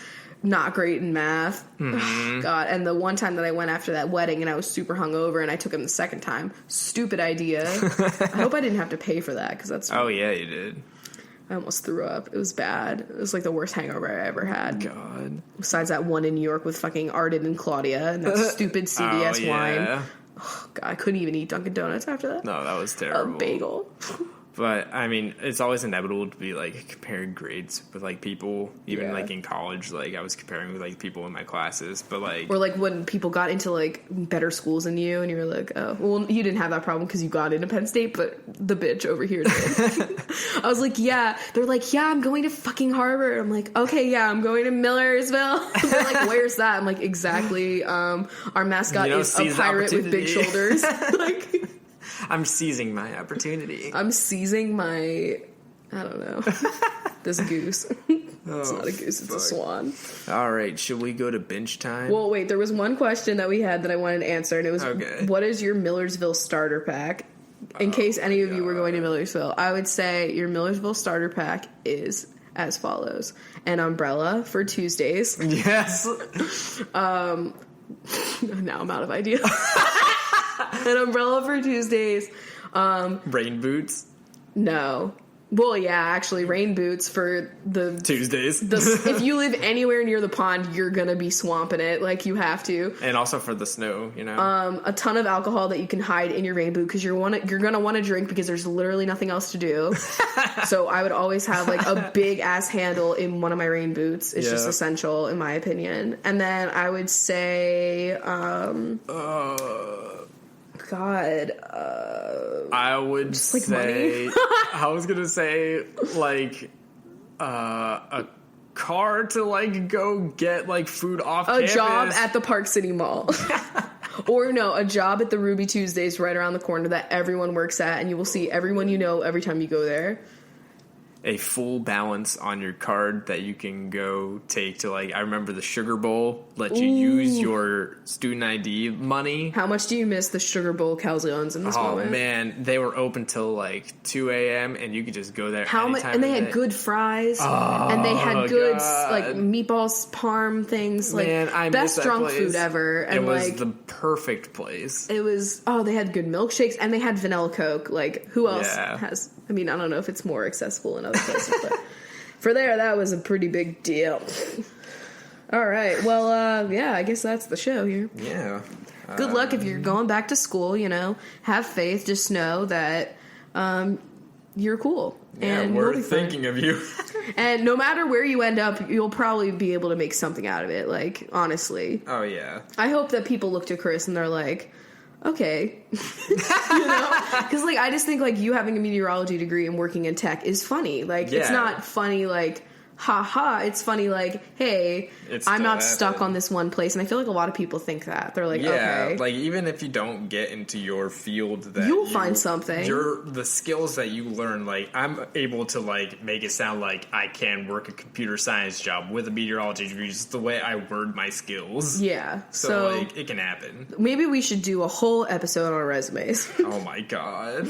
not great in math. Mm-hmm. God. And the one time that I went after that wedding and I was super hungover and I took him the second time. Stupid idea. I hope I didn't have to pay for that, because that's... Oh, yeah, you did. I almost threw up. It was bad. It was like the worst hangover I ever had. God. Besides that one in New York with fucking Arden and Claudia and that stupid CVS wine. Oh, God, I couldn't even eat Dunkin' Donuts after that. No, that was terrible. A bagel. But, I mean, it's always inevitable to be, like, comparing grades with, like, people. Even, like, in college, like, I was comparing with, like, people in my classes. But, like... Or, like, when people got into, like, better schools than you, and you were like, oh... Well, you didn't have that problem because you got into Penn State, but the bitch over here did. I was like, yeah. They're like, yeah, I'm going to fucking Harvard. I'm like, okay, yeah, I'm going to Millersville. They're like, where's that? I'm like, exactly. Our mascot is a pirate with big shoulders. Like... I'm seizing my opportunity. I'm seizing my... I don't know. This goose. It's not a goose, it's a swan. All right, should we go to bench time? Well, wait, there was one question that we had that I wanted to answer, and it was, okay. What is your Millersville starter pack? In case any of you were going to Millersville, I would say your Millersville starter pack is as follows. An umbrella for Tuesdays. Yes. Now I'm out of ideas. An umbrella for Tuesdays. Rain boots? No. Well, yeah, actually, rain boots for the... Tuesdays. If you live anywhere near the pond, you're gonna be swamping it. Like, you have to. And also for the snow, you know? A ton of alcohol that you can hide in your rain boot, because you're gonna want to drink because there's literally nothing else to do. So I would always have, like, a big-ass handle in one of my rain boots. It's just essential, in my opinion. And then I would say... God, I would say, I was gonna say, like, a car to, like, go get, like, food off campus. A job at the Park City Mall. Or no, a job at the Ruby Tuesdays right around the corner that everyone works at, and you will see everyone you know every time you go there. A full balance on your card that you can go take to, like, I remember the Sugar Bowl let you use your student ID money. How much do you miss the Sugar Bowl calzones in this moment? Oh man, they were open till like 2 a.m. and you could just go there anytime. And they had good fries, and they had good like meatballs, parm things, like man, I best drunk food ever. And it was like the perfect place. It was. Oh, they had good milkshakes and they had vanilla Coke. Like, who else has? I mean, I don't know if it's more accessible in other places, but for there, that was a pretty big deal. All right. Well, yeah, I guess that's the show here. Yeah. Good luck if you're going back to school, you know. Have faith. Just know that you're cool. Yeah, and we're thinking of you. And no matter where you end up, you'll probably be able to make something out of it, like, honestly. Oh, yeah. I hope that people look to Chris and they're like, okay. You know? Because, like, I just think, like, you having a meteorology degree and working in tech is funny. Like, it's not funny, like, ha-ha. It's funny, like, hey, I'm not stuck on this one place. And I feel like a lot of people think that. They're like, okay. Like, even if you don't get into your field, that you'll find something. The skills that you learn, like, I'm able to, like, make it sound like I can work a computer science job with a meteorology degree, just the way I word my skills. Yeah. So like, it can happen. Maybe we should do a whole episode on our resumes. Oh, my God.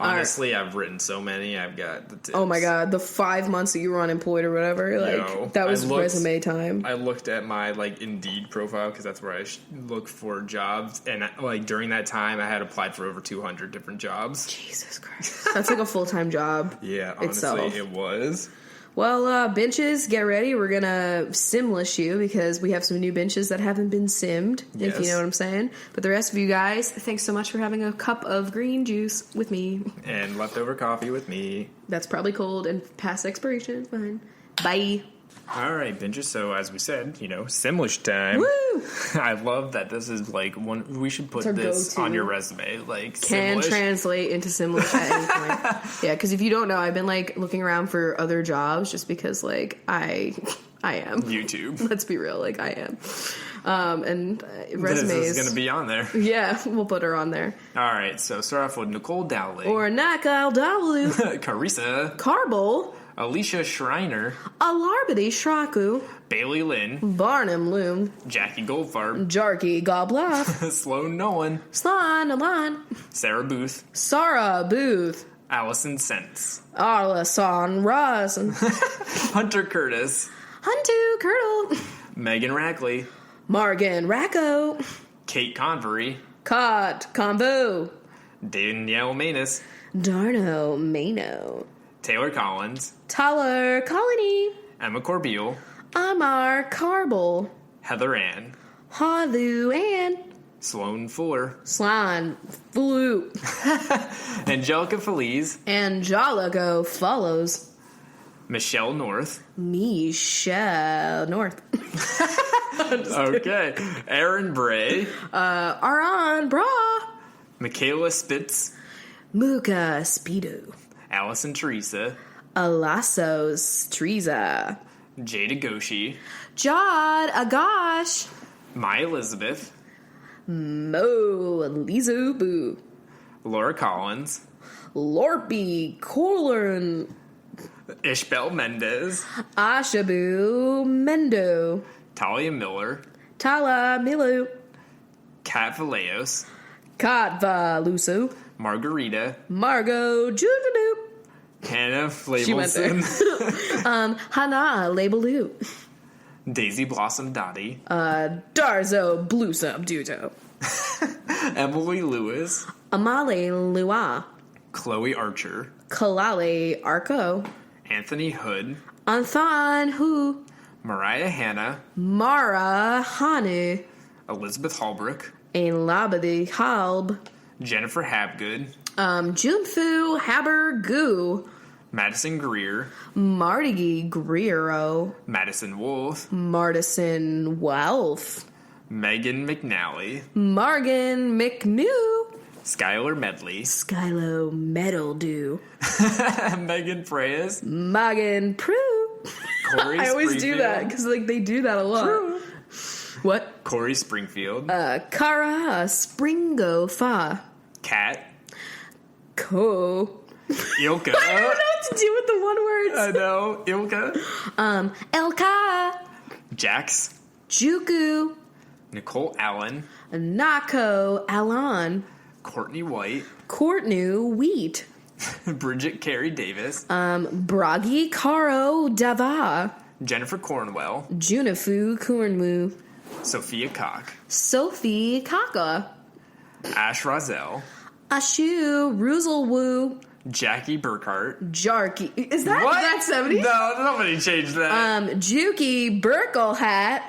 Honestly, I've written so many. I've got the tips. Oh, my God. The 5 months that you were unemployed or whatever. Like, that was resume time. I looked at my, like, Indeed profile, because that's where I look for jobs, and, like, during that time, I had applied for over 200 different jobs. Jesus Christ. That's like a full-time job. Yeah, honestly, it was. Well, benches, get ready. We're going to simless you, because we have some new benches that haven't been simmed, if you know what I'm saying. But the rest of you guys, thanks so much for having a cup of green juice with me. And leftover coffee with me. That's probably cold and past expiration. It's fine. Bye. All right, benches. So as we said, you know, Simlish time. Woo! I love that this is like one. We should put this on your resume. Like, can Simlish. Translate into Simlish at any point. Yeah, because if you don't know, I've been like looking around for other jobs just because like I am YouTube. Let's be real, like I am. And resumes. This is going to be on there. Yeah, we'll put her on there. All right, so start off with Nicole Dowling. Or Nakal Dowling. Carissa. Carble. Alicia Schreiner, Alarbity Shraku, Bailey Lynn, Barnum Loom, Jackie Goldfarb, Jarky Gobloff, Sloan Nolan, Slan Alan, Sarah Booth, Sarah Booth, Allison Sentz, Alison Ross, Hunter Curtis, Huntu Kirtle, Megan Rackley, Morgan Racco, Kate Convery, Cot Convo, Danielle Manus, Darno Mano, Taylor Collins, Tyler Colony, Emma Corbeil, Amar Carble, Heather Ann, Halu Ann, Sloan Fuller, Slan Flu, Angelica Feliz, Angelico follows, Michelle North, Michelle North, okay, Aaron Bray, Aran Bra, Michaela Spitz, Muka Speedo, Allison Teresa, Alassos Teresa, Jada Goshi, Jod Agash, My Elizabeth, Mo Lizu Boo, Laura Collins, Lorpy Corlern, Ishbel Mendez, Ashabu Mendo, Talia Miller, Tala Milu, Kat Valeos, Katva Luso, Margarita, Margot Juju, Hannah She went there. Flabelson, Hana Labelu, Daisy Blossom Dottie, Darzo Blusum Duto, Emily Lewis, Amale Lua, Chloe Archer, Kalale Arco, Anthony Hood, Anthan Hu, Mariah Hanna, Mara Hanu, Elizabeth Holbrook, Labadi Halb, Jennifer Habgood, Junfu Haber Goo, Madison Greer, Martigi Griero, Madison Wolf, Martison Welf, Megan McNally, Margan McNew, Skylar Medley, Skylo Metaldew, Megan Preyes, Magan Prue. Corey I always do Springfield. that because like they do that a lot. What? Corey Springfield, Kara Springo Fa Kat, Ko. Ilka. I don't know what to do with the one words. I know, Ilka, Elka, Jax, Juku, Nicole Allen, Nako Alon, Courtney White, Courtney Wheat, Bridget Carey Davis, Bragi Caro Dava, Jennifer Cornwell, Junifu Kurnmu, Sophia Cock, Sophie Kaka, Ash Rozelle, Ashu Ruzelwu, Jackie Burkhart. Jarky. Is that 70? No, nobody changed that. Juki Burkle Hat,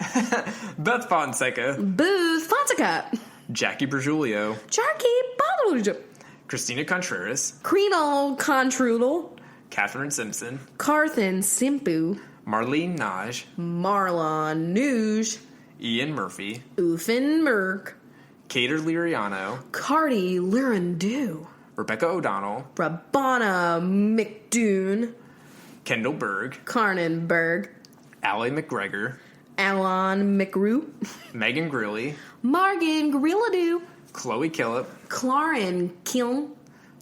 Beth Fonseca, Booth Fonseca, Jackie Bergiulio, Jarky Bottle, Christina Contreras, Creenal Contrudel, Catherine Simpson, Carthen Simpu, Marlene Naj, Marlon Nuge, Ian Murphy, Oofin Merk, Cater Liriano, Cardi Lirandu, Rebecca O'Donnell, Rabana McDoon, Kendall Berg, Carnenberg, Allie McGregor, Alon McRoo, Megan Grilly, Margan Gorilladu, Chloe Killip, Claren Kiln,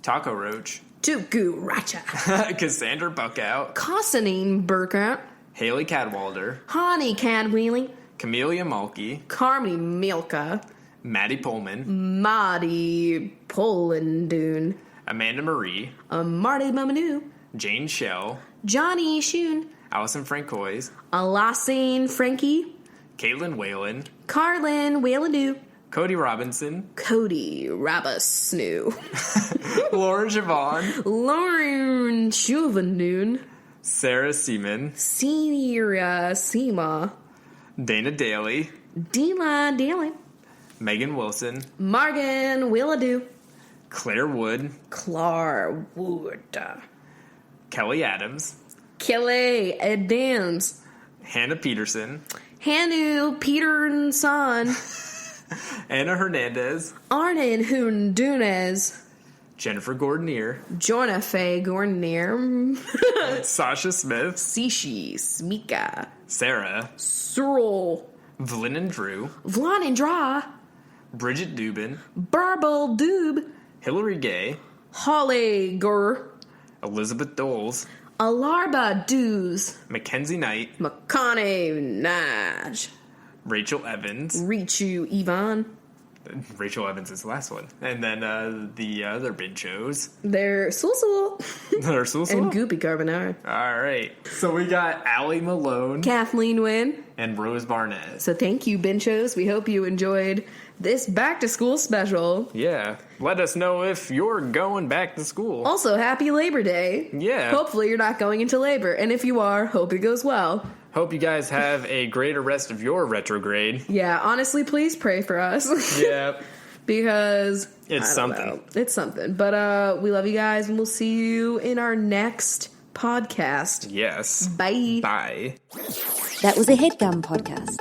Taco Roach, Tuku Racha, Cassandra Buckout, Cossanine Burkert, Haley Cadwalder, Honey Cadwheeling, Camellia Mulkey, Carmody Milka, Maddie Pullman, Marty Polandoon, Amanda Marie, Marty Mamadou, Jane Shell, Johnny Shoon, Allison Francois, Alassane Frankie, Caitlin Whalen, Carlin Whaladoo, Cody Robinson, Cody Rabasnoo, Laura Javon, Lauren Chuvandoon, Sarah Seaman, Sierra Sema, Dana Daly, Dila Daly, Megan Wilson, Morgan Willadoo, Claire Wood, Clar Wood, Kelly Adams, Kelly Adams, Hannah Peterson, Hanu Peterson, Anna Hernandez, Arnon Hundunes, Jennifer Gordonier, Jonah Faye Gornier, Sasha Smith, Sishi Smika, Sarah, Cyril, Vlyn and Drew, Vlon and Dra, Bridget Dubin, Barbel Doob, Hillary Gay, Holly Gur, Elizabeth Doles, Alarba Dews, Mackenzie Knight, McConaughey Naj, Rachel Evans. Richu Yvonne. Rachel Evans is the last one. And then the other Binchos. They're Sulsul They're Sulsul? and Goopy Carbonara. All right. So we got Allie Malone Kathleen Wynn. and Rose Barnett. So thank you, Binchos. We hope you enjoyed this back to school special. Yeah. Let us know if you're going back to school. Also, happy Labor Day. Yeah. Hopefully you're not going into labor. And if you are, hope it goes well. Hope you guys have a greater rest of your retrograde. Yeah, honestly, please pray for us. Yeah. Because It's I don't something. know. It's something. But we love you guys, and we'll see you in our next podcast. Yes. Bye. Bye. That was a headgum podcast.